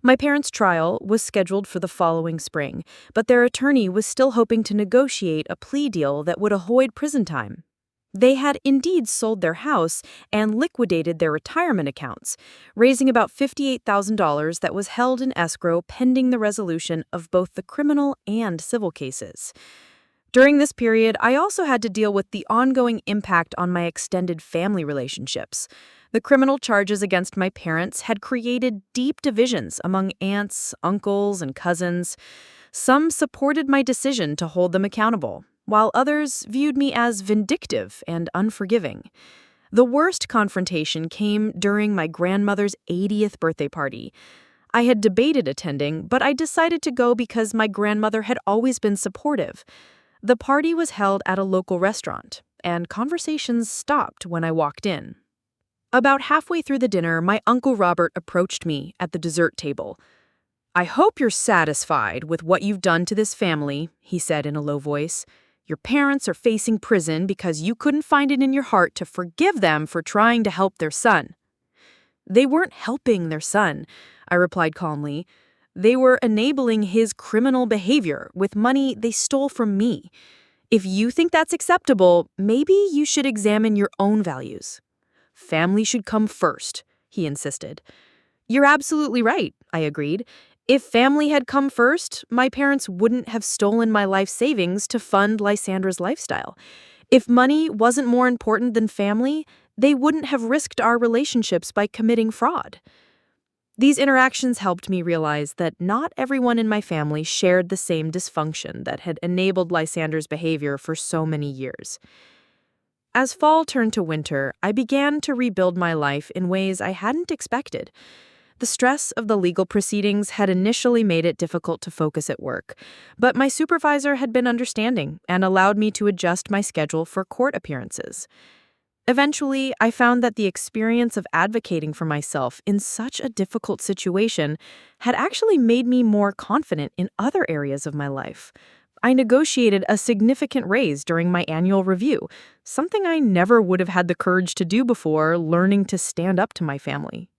My parents' trial was scheduled for the following spring, but their attorney was still hoping to negotiate a plea deal that would avoid prison time. They had indeed sold their house and liquidated their retirement accounts, raising about $58,000 that was held in escrow pending the resolution of both the criminal and civil cases. During this period, I also had to deal with the ongoing impact on my extended family relationships. The criminal charges against my parents had created deep divisions among aunts, uncles, and cousins. Some supported my decision to hold them accountable, while others viewed me as vindictive and unforgiving. The worst confrontation came during my grandmother's 80th birthday party. I had debated attending, but I decided to go because my grandmother had always been supportive. The party was held at a local restaurant, and conversations stopped when I walked in. About halfway through the dinner, my Uncle Robert approached me at the dessert table. "I hope you're satisfied with what you've done to this family," he said in a low voice. "Your parents are facing prison because you couldn't find it in your heart to forgive them for trying to help their son." "They weren't helping their son," I replied calmly. "They were enabling his criminal behavior with money they stole from me. If you think that's acceptable, maybe you should examine your own values." "Family should come first," he insisted. "You're absolutely right," I agreed. "If family had come first, my parents wouldn't have stolen my life savings to fund Lysandra's lifestyle. If money wasn't more important than family, they wouldn't have risked our relationships by committing fraud." These interactions helped me realize that not everyone in my family shared the same dysfunction that had enabled Lysander's behavior for so many years. As fall turned to winter, I began to rebuild my life in ways I hadn't expected. The stress of the legal proceedings had initially made it difficult to focus at work, but my supervisor had been understanding and allowed me to adjust my schedule for court appearances. Eventually, I found that the experience of advocating for myself in such a difficult situation had actually made me more confident in other areas of my life. I negotiated a significant raise during my annual review, something I never would have had the courage to do before learning to stand up to my family.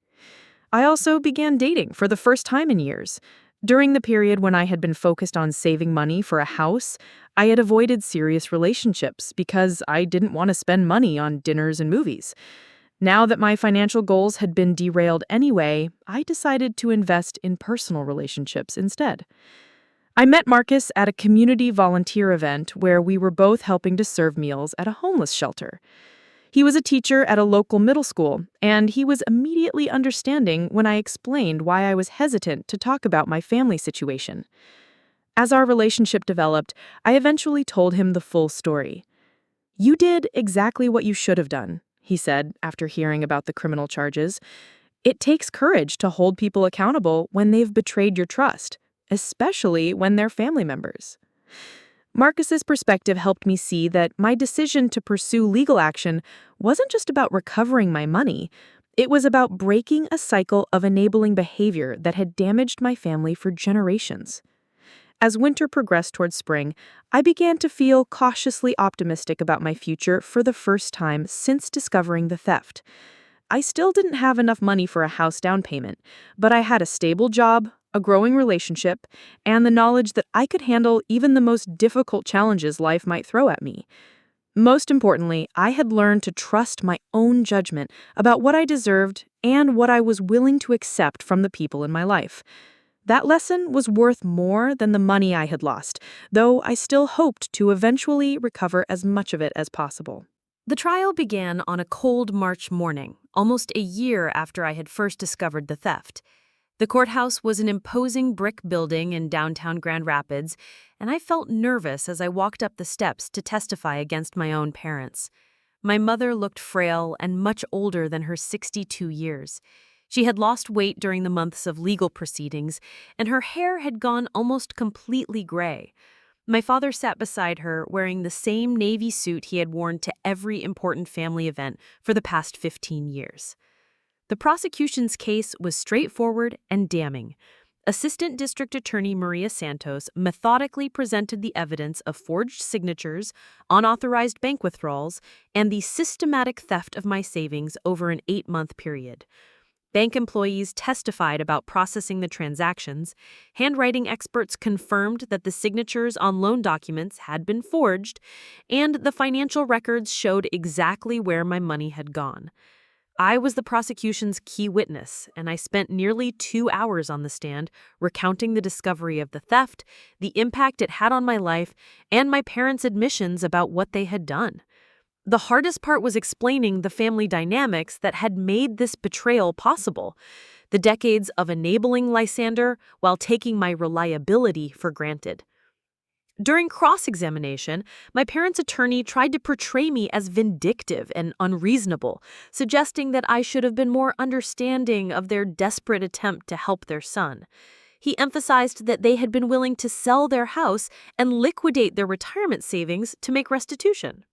I also began dating for the first time in years. During the period when I had been focused on saving money for a house, I had avoided serious relationships because I didn't want to spend money on dinners and movies. Now that my financial goals had been derailed anyway, I decided to invest in personal relationships instead. I met Marcus at a community volunteer event where we were both helping to serve meals at a homeless shelter. He was a teacher at a local middle school, and he was immediately understanding when I explained why I was hesitant to talk about my family situation. As our relationship developed, I eventually told him the full story. "You did exactly what you should have done," he said after hearing about the criminal charges. "It takes courage to hold people accountable when they've betrayed your trust, especially when they're family members." Marcus's perspective helped me see that my decision to pursue legal action wasn't just about recovering my money. It was about breaking a cycle of enabling behavior that had damaged my family for generations. As winter progressed toward spring, I began to feel cautiously optimistic about my future for the first time since discovering the theft. I still didn't have enough money for a house down payment, but I had a stable job, a growing relationship, and the knowledge that I could handle even the most difficult challenges life might throw at me. Most importantly, I had learned to trust my own judgment about what I deserved and what I was willing to accept from the people in my life. That lesson was worth more than the money I had lost, though I still hoped to eventually recover as much of it as possible. The trial began on a cold March morning, almost a year after I had first discovered the theft. The courthouse was an imposing brick building in downtown Grand Rapids, and I felt nervous as I walked up the steps to testify against my own parents. My mother looked frail and much older than her 62 years. She had lost weight during the months of legal proceedings, and her hair had gone almost completely gray. My father sat beside her wearing the same navy suit he had worn to every important family event for the past 15 years. The prosecution's case was straightforward and damning. Assistant District Attorney Maria Santos methodically presented the evidence of forged signatures, unauthorized bank withdrawals, and the systematic theft of my savings over an 8-month period. Bank employees testified about processing the transactions. Handwriting experts confirmed that the signatures on loan documents had been forged, and the financial records showed exactly where my money had gone. I was the prosecution's key witness, and I spent nearly 2 hours on the stand recounting the discovery of the theft, the impact it had on my life, and my parents' admissions about what they had done. The hardest part was explaining the family dynamics that had made this betrayal possible, the decades of enabling Lysander while taking my reliability for granted. During cross-examination, my parents' attorney tried to portray me as vindictive and unreasonable, suggesting that I should have been more understanding of their desperate attempt to help their son. He emphasized that they had been willing to sell their house and liquidate their retirement savings to make restitution.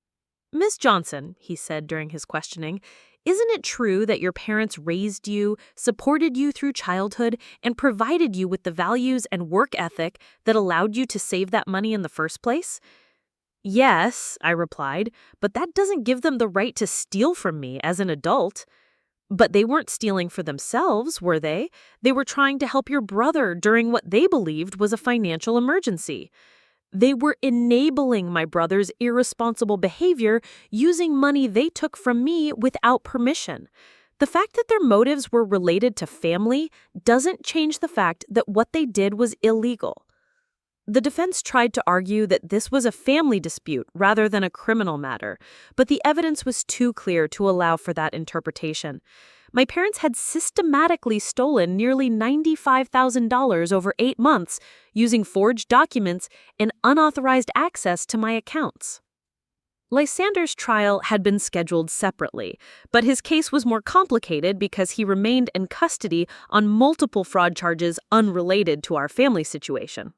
"Ms. Johnson," he said during his questioning, "isn't it true that your parents raised you, supported you through childhood, and provided you with the values and work ethic that allowed you to save that money in the first place?" "Yes," I replied, "but that doesn't give them the right to steal from me as an adult." "But they weren't stealing for themselves, were they? They were trying to help your brother during what they believed was a financial emergency." "They were enabling my brother's irresponsible behavior using money they took from me without permission. The fact that their motives were related to family doesn't change the fact that what they did was illegal." The defense tried to argue that this was a family dispute rather than a criminal matter, but the evidence was too clear to allow for that interpretation. My parents had systematically stolen nearly $95,000 over 8 months using forged documents and unauthorized access to my accounts. Lysander's trial had been scheduled separately, but his case was more complicated because he remained in custody on multiple fraud charges unrelated to our family situation.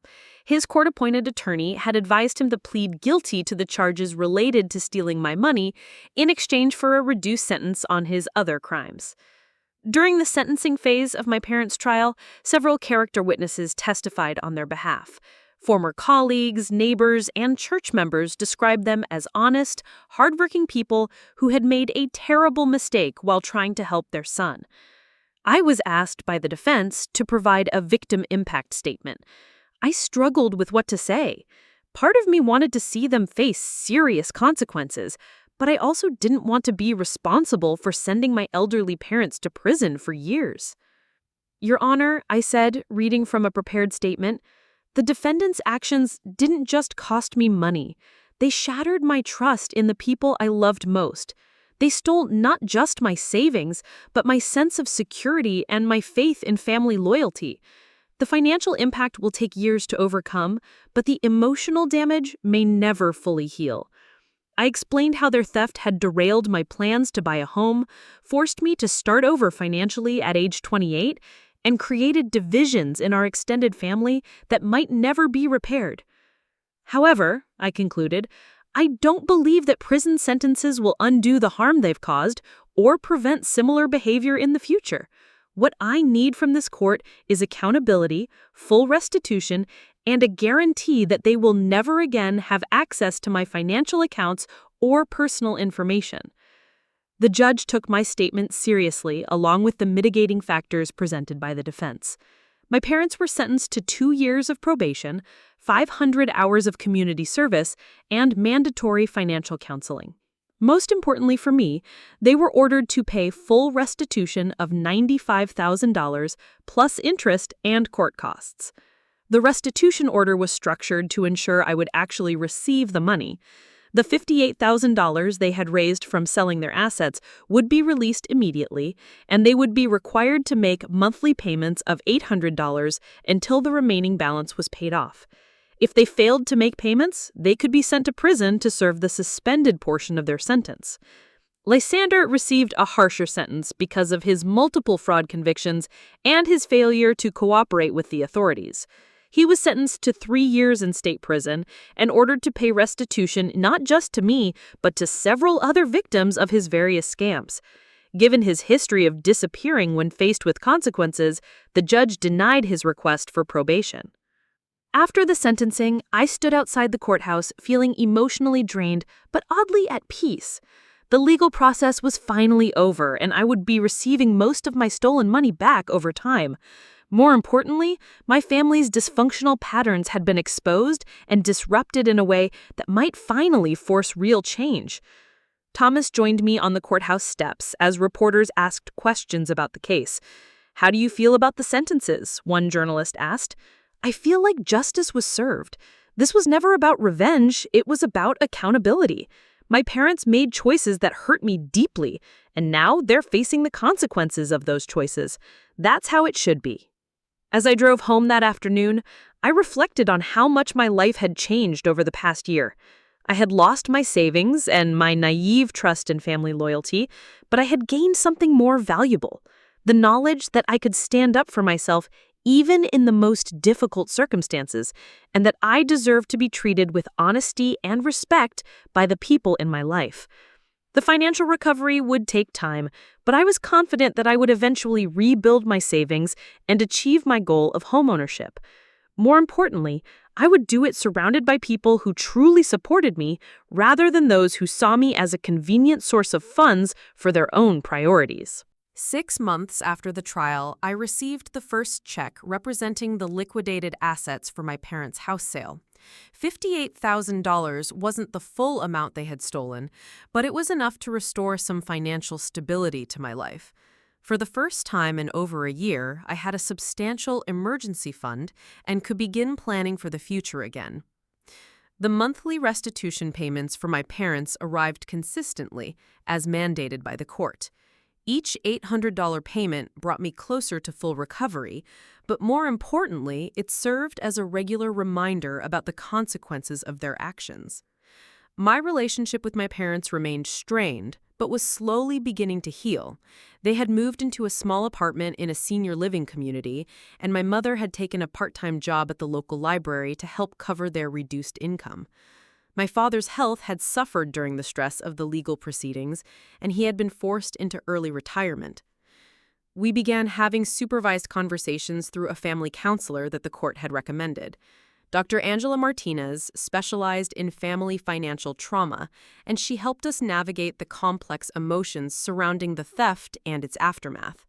His court-appointed attorney had advised him to plead guilty to the charges related to stealing my money in exchange for a reduced sentence on his other crimes. During the sentencing phase of my parents' trial, several character witnesses testified on their behalf. Former colleagues, neighbors, and church members described them as honest, hardworking people who had made a terrible mistake while trying to help their son. I was asked by the defense to provide a victim impact statement. I struggled with what to say. Part of me wanted to see them face serious consequences, but I also didn't want to be responsible for sending my elderly parents to prison for years. Your Honor, I said, reading from a prepared statement, the defendant's actions didn't just cost me money. They shattered my trust in the people I loved most. They stole not just my savings, but my sense of security and my faith in family loyalty. The financial impact will take years to overcome, but the emotional damage may never fully heal. I explained how their theft had derailed my plans to buy a home, forced me to start over financially at age 28, and created divisions in our extended family that might never be repaired. However, I concluded, I don't believe that prison sentences will undo the harm they've caused or prevent similar behavior in the future. What I need from this court is accountability, full restitution, and a guarantee that they will never again have access to my financial accounts or personal information. The judge took my statement seriously, along with the mitigating factors presented by the defense. My parents were sentenced to 2 years of probation, 500 hours of community service, and mandatory financial counseling. Most importantly for me, they were ordered to pay full restitution of $95,000 plus interest and court costs. The restitution order was structured to ensure I would actually receive the money. The $58,000 they had raised from selling their assets would be released immediately, and they would be required to make monthly payments of $800 until the remaining balance was paid off. If they failed to make payments, they could be sent to prison to serve the suspended portion of their sentence. Lysander received a harsher sentence because of his multiple fraud convictions and his failure to cooperate with the authorities. He was sentenced to 3 years in state prison and ordered to pay restitution not just to me, but to several other victims of his various scams. Given his history of disappearing when faced with consequences, the judge denied his request for probation. After the sentencing, I stood outside the courthouse feeling emotionally drained, but oddly at peace. The legal process was finally over, and I would be receiving most of my stolen money back over time. More importantly, my family's dysfunctional patterns had been exposed and disrupted in a way that might finally force real change. Thomas joined me on the courthouse steps as reporters asked questions about the case. "How do you feel about the sentences?" one journalist asked. "I feel like justice was served. This was never about revenge, it was about accountability. My parents made choices that hurt me deeply, and now they're facing the consequences of those choices. That's how it should be." As I drove home that afternoon, I reflected on how much my life had changed over the past year. I had lost my savings and my naive trust in family loyalty, but I had gained something more valuable: the knowledge that I could stand up for myself even in the most difficult circumstances, and that I deserved to be treated with honesty and respect by the people in my life. The financial recovery would take time, but I was confident that I would eventually rebuild my savings and achieve my goal of homeownership. More importantly, I would do it surrounded by people who truly supported me rather than those who saw me as a convenient source of funds for their own priorities. 6 months after the trial, I received the first check representing the liquidated assets for my parents' house sale. $58,000 wasn't the full amount they had stolen, but it was enough to restore some financial stability to my life. For the first time in over a year, I had a substantial emergency fund and could begin planning for the future again. The monthly restitution payments for my parents arrived consistently, as mandated by the court. Each $800 payment brought me closer to full recovery, but more importantly, it served as a regular reminder about the consequences of their actions. My relationship with my parents remained strained, but was slowly beginning to heal. They had moved into a small apartment in a senior living community, and my mother had taken a part-time job at the local library to help cover their reduced income. My father's health had suffered during the stress of the legal proceedings, and he had been forced into early retirement. We began having supervised conversations through a family counselor that the court had recommended. Dr. Angela Martinez specialized in family financial trauma, and she helped us navigate the complex emotions surrounding the theft and its aftermath.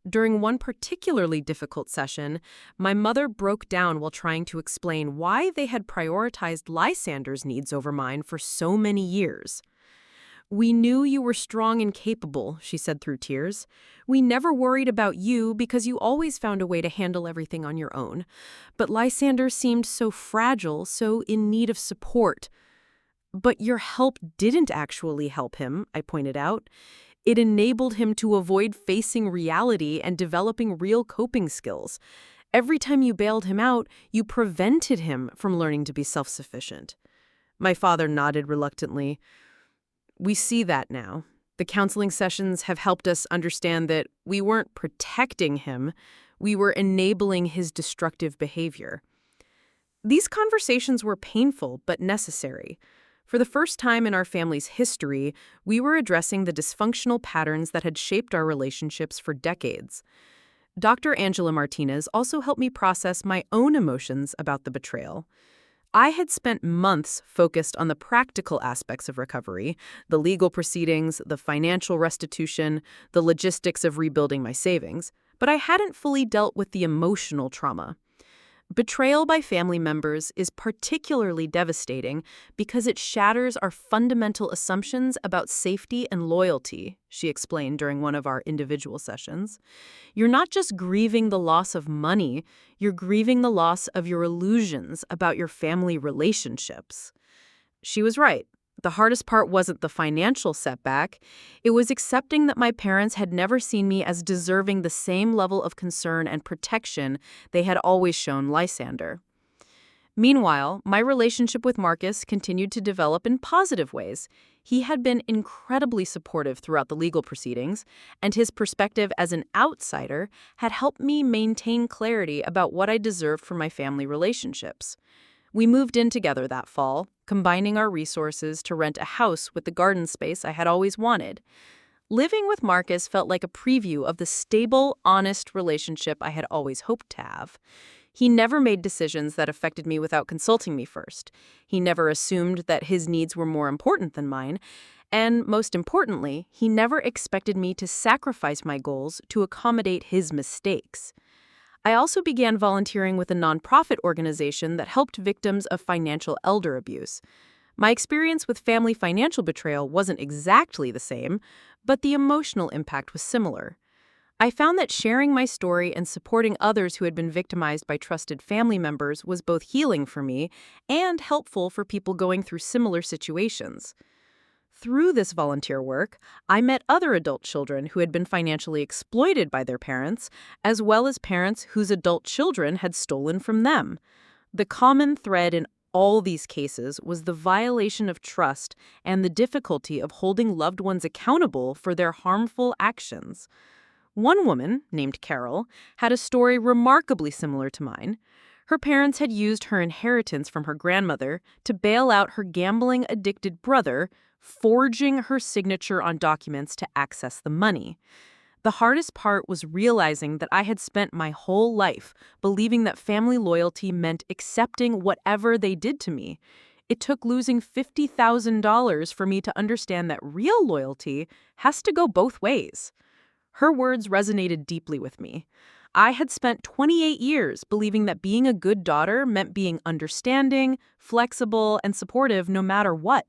During one particularly difficult session, my mother broke down while trying to explain why they had prioritized Lysander's needs over mine for so many years. "We knew you were strong and capable," she said through tears. "We never worried about you because you always found a way to handle everything on your own. But Lysander seemed so fragile, so in need of support." "But your help didn't actually help him," I pointed out. "It enabled him to avoid facing reality and developing real coping skills. Every time you bailed him out, you prevented him from learning to be self-sufficient." My father nodded reluctantly. "We see that now. The counseling sessions have helped us understand that we weren't protecting him, we were enabling his destructive behavior." These conversations were painful but necessary. For the first time in our family's history, we were addressing the dysfunctional patterns that had shaped our relationships for decades. Dr. Angela Martinez also helped me process my own emotions about the betrayal. I had spent months focused on the practical aspects of recovery, the legal proceedings, the financial restitution, the logistics of rebuilding my savings, but I hadn't fully dealt with the emotional trauma. Betrayal by family members is particularly devastating because it shatters our fundamental assumptions about safety and loyalty, she explained during one of our individual sessions. You're not just grieving the loss of money, you're grieving the loss of your illusions about your family relationships. She was right. The hardest part wasn't the financial setback. It was accepting that my parents had never seen me as deserving the same level of concern and protection they had always shown Lysander. Meanwhile, my relationship with Marcus continued to develop in positive ways. He had been incredibly supportive throughout the legal proceedings, and his perspective as an outsider had helped me maintain clarity about what I deserved from my family relationships. We moved in together that fall, combining our resources to rent a house with the garden space I had always wanted. Living with Marcus felt like a preview of the stable, honest relationship I had always hoped to have. He never made decisions that affected me without consulting me first. He never assumed that his needs were more important than mine. And most importantly, he never expected me to sacrifice my goals to accommodate his mistakes. I also began volunteering with a nonprofit organization that helped victims of financial elder abuse. My experience with family financial betrayal wasn't exactly the same, but the emotional impact was similar. I found that sharing my story and supporting others who had been victimized by trusted family members was both healing for me and helpful for people going through similar situations. Through this volunteer work, I met other adult children who had been financially exploited by their parents, as well as parents whose adult children had stolen from them. The common thread in all these cases was the violation of trust and the difficulty of holding loved ones accountable for their harmful actions. One woman, named Carol, had a story remarkably similar to mine. Her parents had used her inheritance from her grandmother to bail out her gambling-addicted brother, forging her signature on documents to access the money. The hardest part was realizing that I had spent my whole life believing that family loyalty meant accepting whatever they did to me. It took losing $50,000 for me to understand that real loyalty has to go both ways. Her words resonated deeply with me. I had spent 28 years believing that being a good daughter meant being understanding, flexible, and supportive no matter what.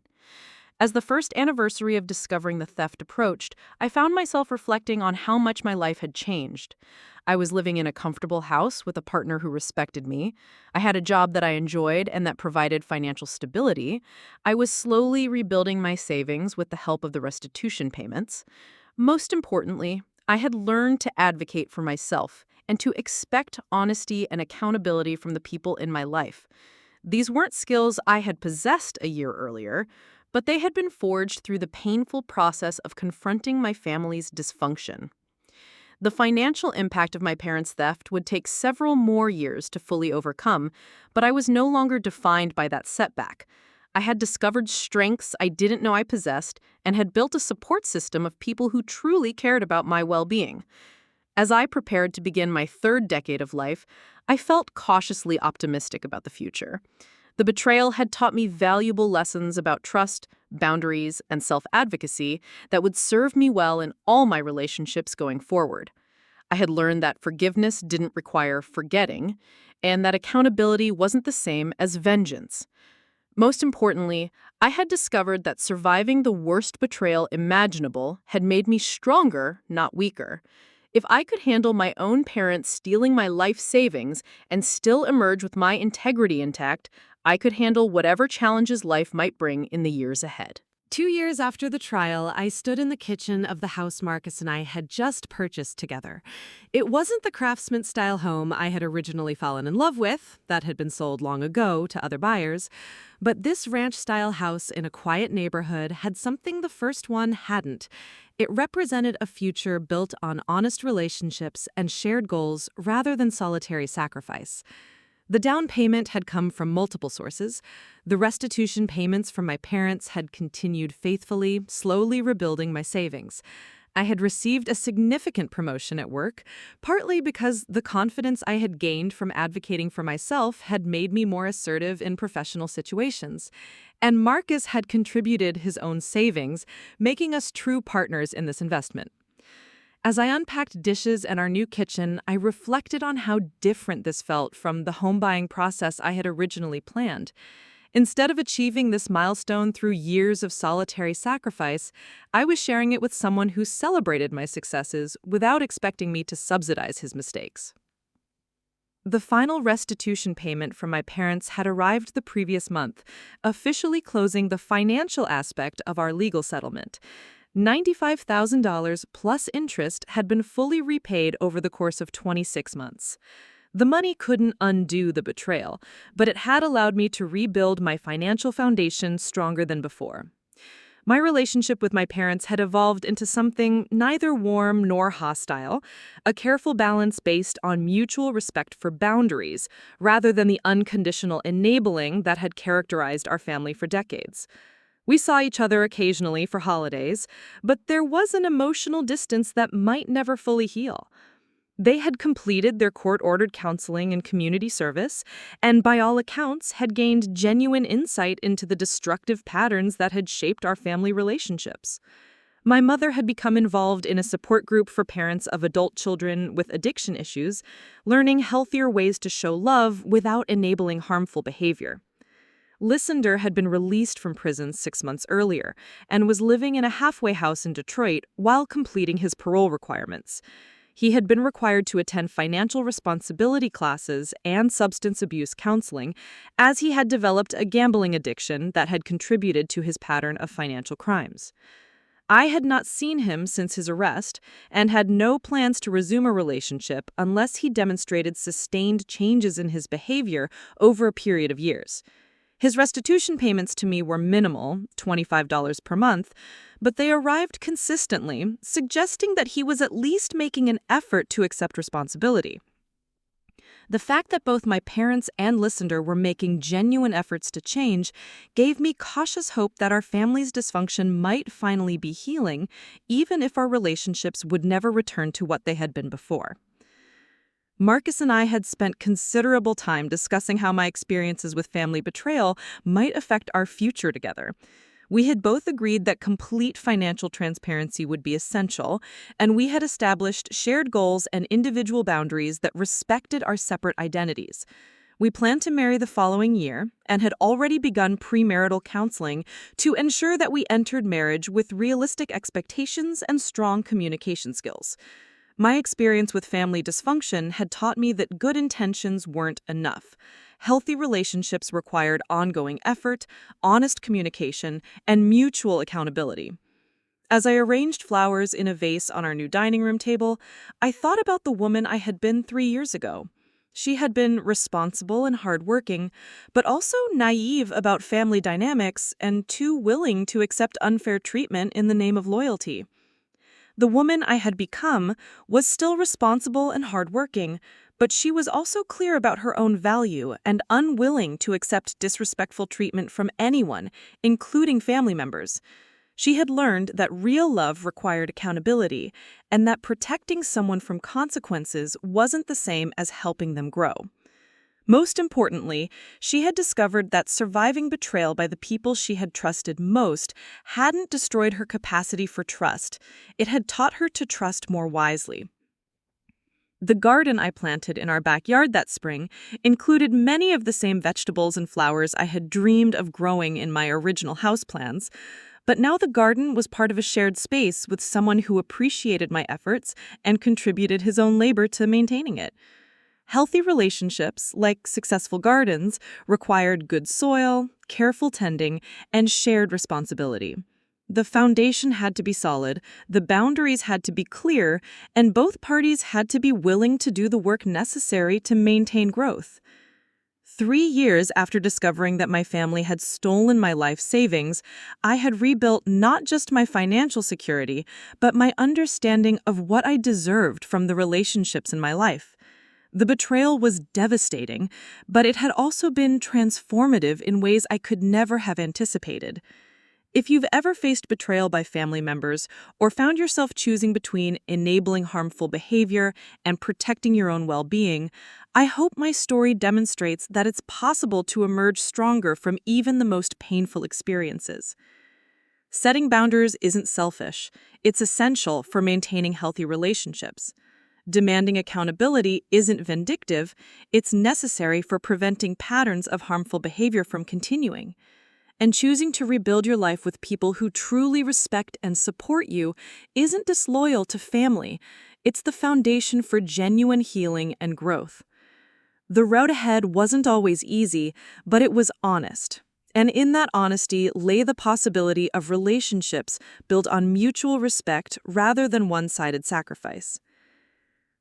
As the first anniversary of discovering the theft approached, I found myself reflecting on how much my life had changed. I was living in a comfortable house with a partner who respected me. I had a job that I enjoyed and that provided financial stability. I was slowly rebuilding my savings with the help of the restitution payments. Most importantly, I had learned to advocate for myself and to expect honesty and accountability from the people in my life. These weren't skills I had possessed a year earlier, but they had been forged through the painful process of confronting my family's dysfunction. The financial impact of my parents' theft would take several more years to fully overcome, but I was no longer defined by that setback. I had discovered strengths I didn't know I possessed and had built a support system of people who truly cared about my well-being. As I prepared to begin my third decade of life, I felt cautiously optimistic about the future. The betrayal had taught me valuable lessons about trust, boundaries, and self-advocacy that would serve me well in all my relationships going forward. I had learned that forgiveness didn't require forgetting, and that accountability wasn't the same as vengeance. Most importantly, I had discovered that surviving the worst betrayal imaginable had made me stronger, not weaker. If I could handle my own parents stealing my life savings and still emerge with my integrity intact, I could handle whatever challenges life might bring in the years ahead. 2 years after the trial, I stood in the kitchen of the house Marcus and I had just purchased together. It wasn't the craftsman-style home I had originally fallen in love with, that had been sold long ago to other buyers, but this ranch-style house in a quiet neighborhood had something the first one hadn't. It represented a future built on honest relationships and shared goals rather than solitary sacrifice. The down payment had come from multiple sources. The restitution payments from my parents had continued faithfully, slowly rebuilding my savings. I had received a significant promotion at work, partly because the confidence I had gained from advocating for myself had made me more assertive in professional situations. And Marcus had contributed his own savings, making us true partners in this investment. As I unpacked dishes and our new kitchen, I reflected on how different this felt from the home buying process I had originally planned. Instead of achieving this milestone through years of solitary sacrifice, I was sharing it with someone who celebrated my successes without expecting me to subsidize his mistakes. The final restitution payment from my parents had arrived the previous month, officially closing the financial aspect of our legal settlement. $95,000 plus interest had been fully repaid over the course of 26 months. The money couldn't undo the betrayal, but it had allowed me to rebuild my financial foundation stronger than before. My relationship with my parents had evolved into something neither warm nor hostile, a careful balance based on mutual respect for boundaries, rather than the unconditional enabling that had characterized our family for decades. We saw each other occasionally for holidays, but there was an emotional distance that might never fully heal. They had completed their court-ordered counseling and community service, and by all accounts had gained genuine insight into the destructive patterns that had shaped our family relationships. My mother had become involved in a support group for parents of adult children with addiction issues, learning healthier ways to show love without enabling harmful behavior. Lysander had been released from prison 6 months earlier and was living in a halfway house in Detroit while completing his parole requirements. He had been required to attend financial responsibility classes and substance abuse counseling, as he had developed a gambling addiction that had contributed to his pattern of financial crimes. I had not seen him since his arrest and had no plans to resume a relationship unless he demonstrated sustained changes in his behavior over a period of years. His restitution payments to me were minimal, $25 per month, but they arrived consistently, suggesting that he was at least making an effort to accept responsibility. The fact that both my parents and Lysander were making genuine efforts to change gave me cautious hope that our family's dysfunction might finally be healing, even if our relationships would never return to what they had been before. Marcus and I had spent considerable time discussing how my experiences with family betrayal might affect our future together. We had both agreed that complete financial transparency would be essential, and we had established shared goals and individual boundaries that respected our separate identities. We planned to marry the following year and had already begun premarital counseling to ensure that we entered marriage with realistic expectations and strong communication skills. My experience with family dysfunction had taught me that good intentions weren't enough. Healthy relationships required ongoing effort, honest communication, and mutual accountability. As I arranged flowers in a vase on our new dining room table, I thought about the woman I had been 3 years ago. She had been responsible and hardworking, but also naive about family dynamics and too willing to accept unfair treatment in the name of loyalty. The woman I had become was still responsible and hardworking, but she was also clear about her own value and unwilling to accept disrespectful treatment from anyone, including family members. She had learned that real love required accountability, and that protecting someone from consequences wasn't the same as helping them grow. Most importantly, she had discovered that surviving betrayal by the people she had trusted most hadn't destroyed her capacity for trust. It had taught her to trust more wisely. The garden I planted in our backyard that spring included many of the same vegetables and flowers I had dreamed of growing in my original house plans, but now the garden was part of a shared space with someone who appreciated my efforts and contributed his own labor to maintaining it. Healthy relationships, like successful gardens, required good soil, careful tending, and shared responsibility. The foundation had to be solid, the boundaries had to be clear, and both parties had to be willing to do the work necessary to maintain growth. 3 years after discovering that my family had stolen my life savings, I had rebuilt not just my financial security, but my understanding of what I deserved from the relationships in my life. The betrayal was devastating, but it had also been transformative in ways I could never have anticipated. If you've ever faced betrayal by family members or found yourself choosing between enabling harmful behavior and protecting your own well-being, I hope my story demonstrates that it's possible to emerge stronger from even the most painful experiences. Setting boundaries isn't selfish. It's essential for maintaining healthy relationships. Demanding accountability isn't vindictive. It's necessary for preventing patterns of harmful behavior from continuing. And choosing to rebuild your life with people who truly respect and support you isn't disloyal to family. It's the foundation for genuine healing and growth. The road ahead wasn't always easy, but it was honest. And in that honesty lay the possibility of relationships built on mutual respect rather than one-sided sacrifice.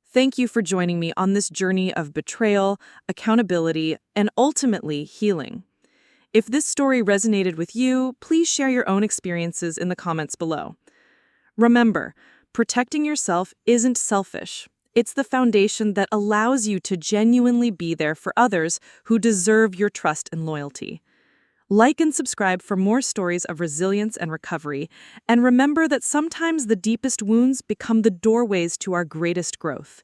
Thank you for joining me on this journey of betrayal, accountability, and ultimately healing. If this story resonated with you, please share your own experiences in the comments below. Remember, protecting yourself isn't selfish. It's the foundation that allows you to genuinely be there for others who deserve your trust and loyalty. Like and subscribe for more stories of resilience and recovery, and remember that sometimes the deepest wounds become the doorways to our greatest growth.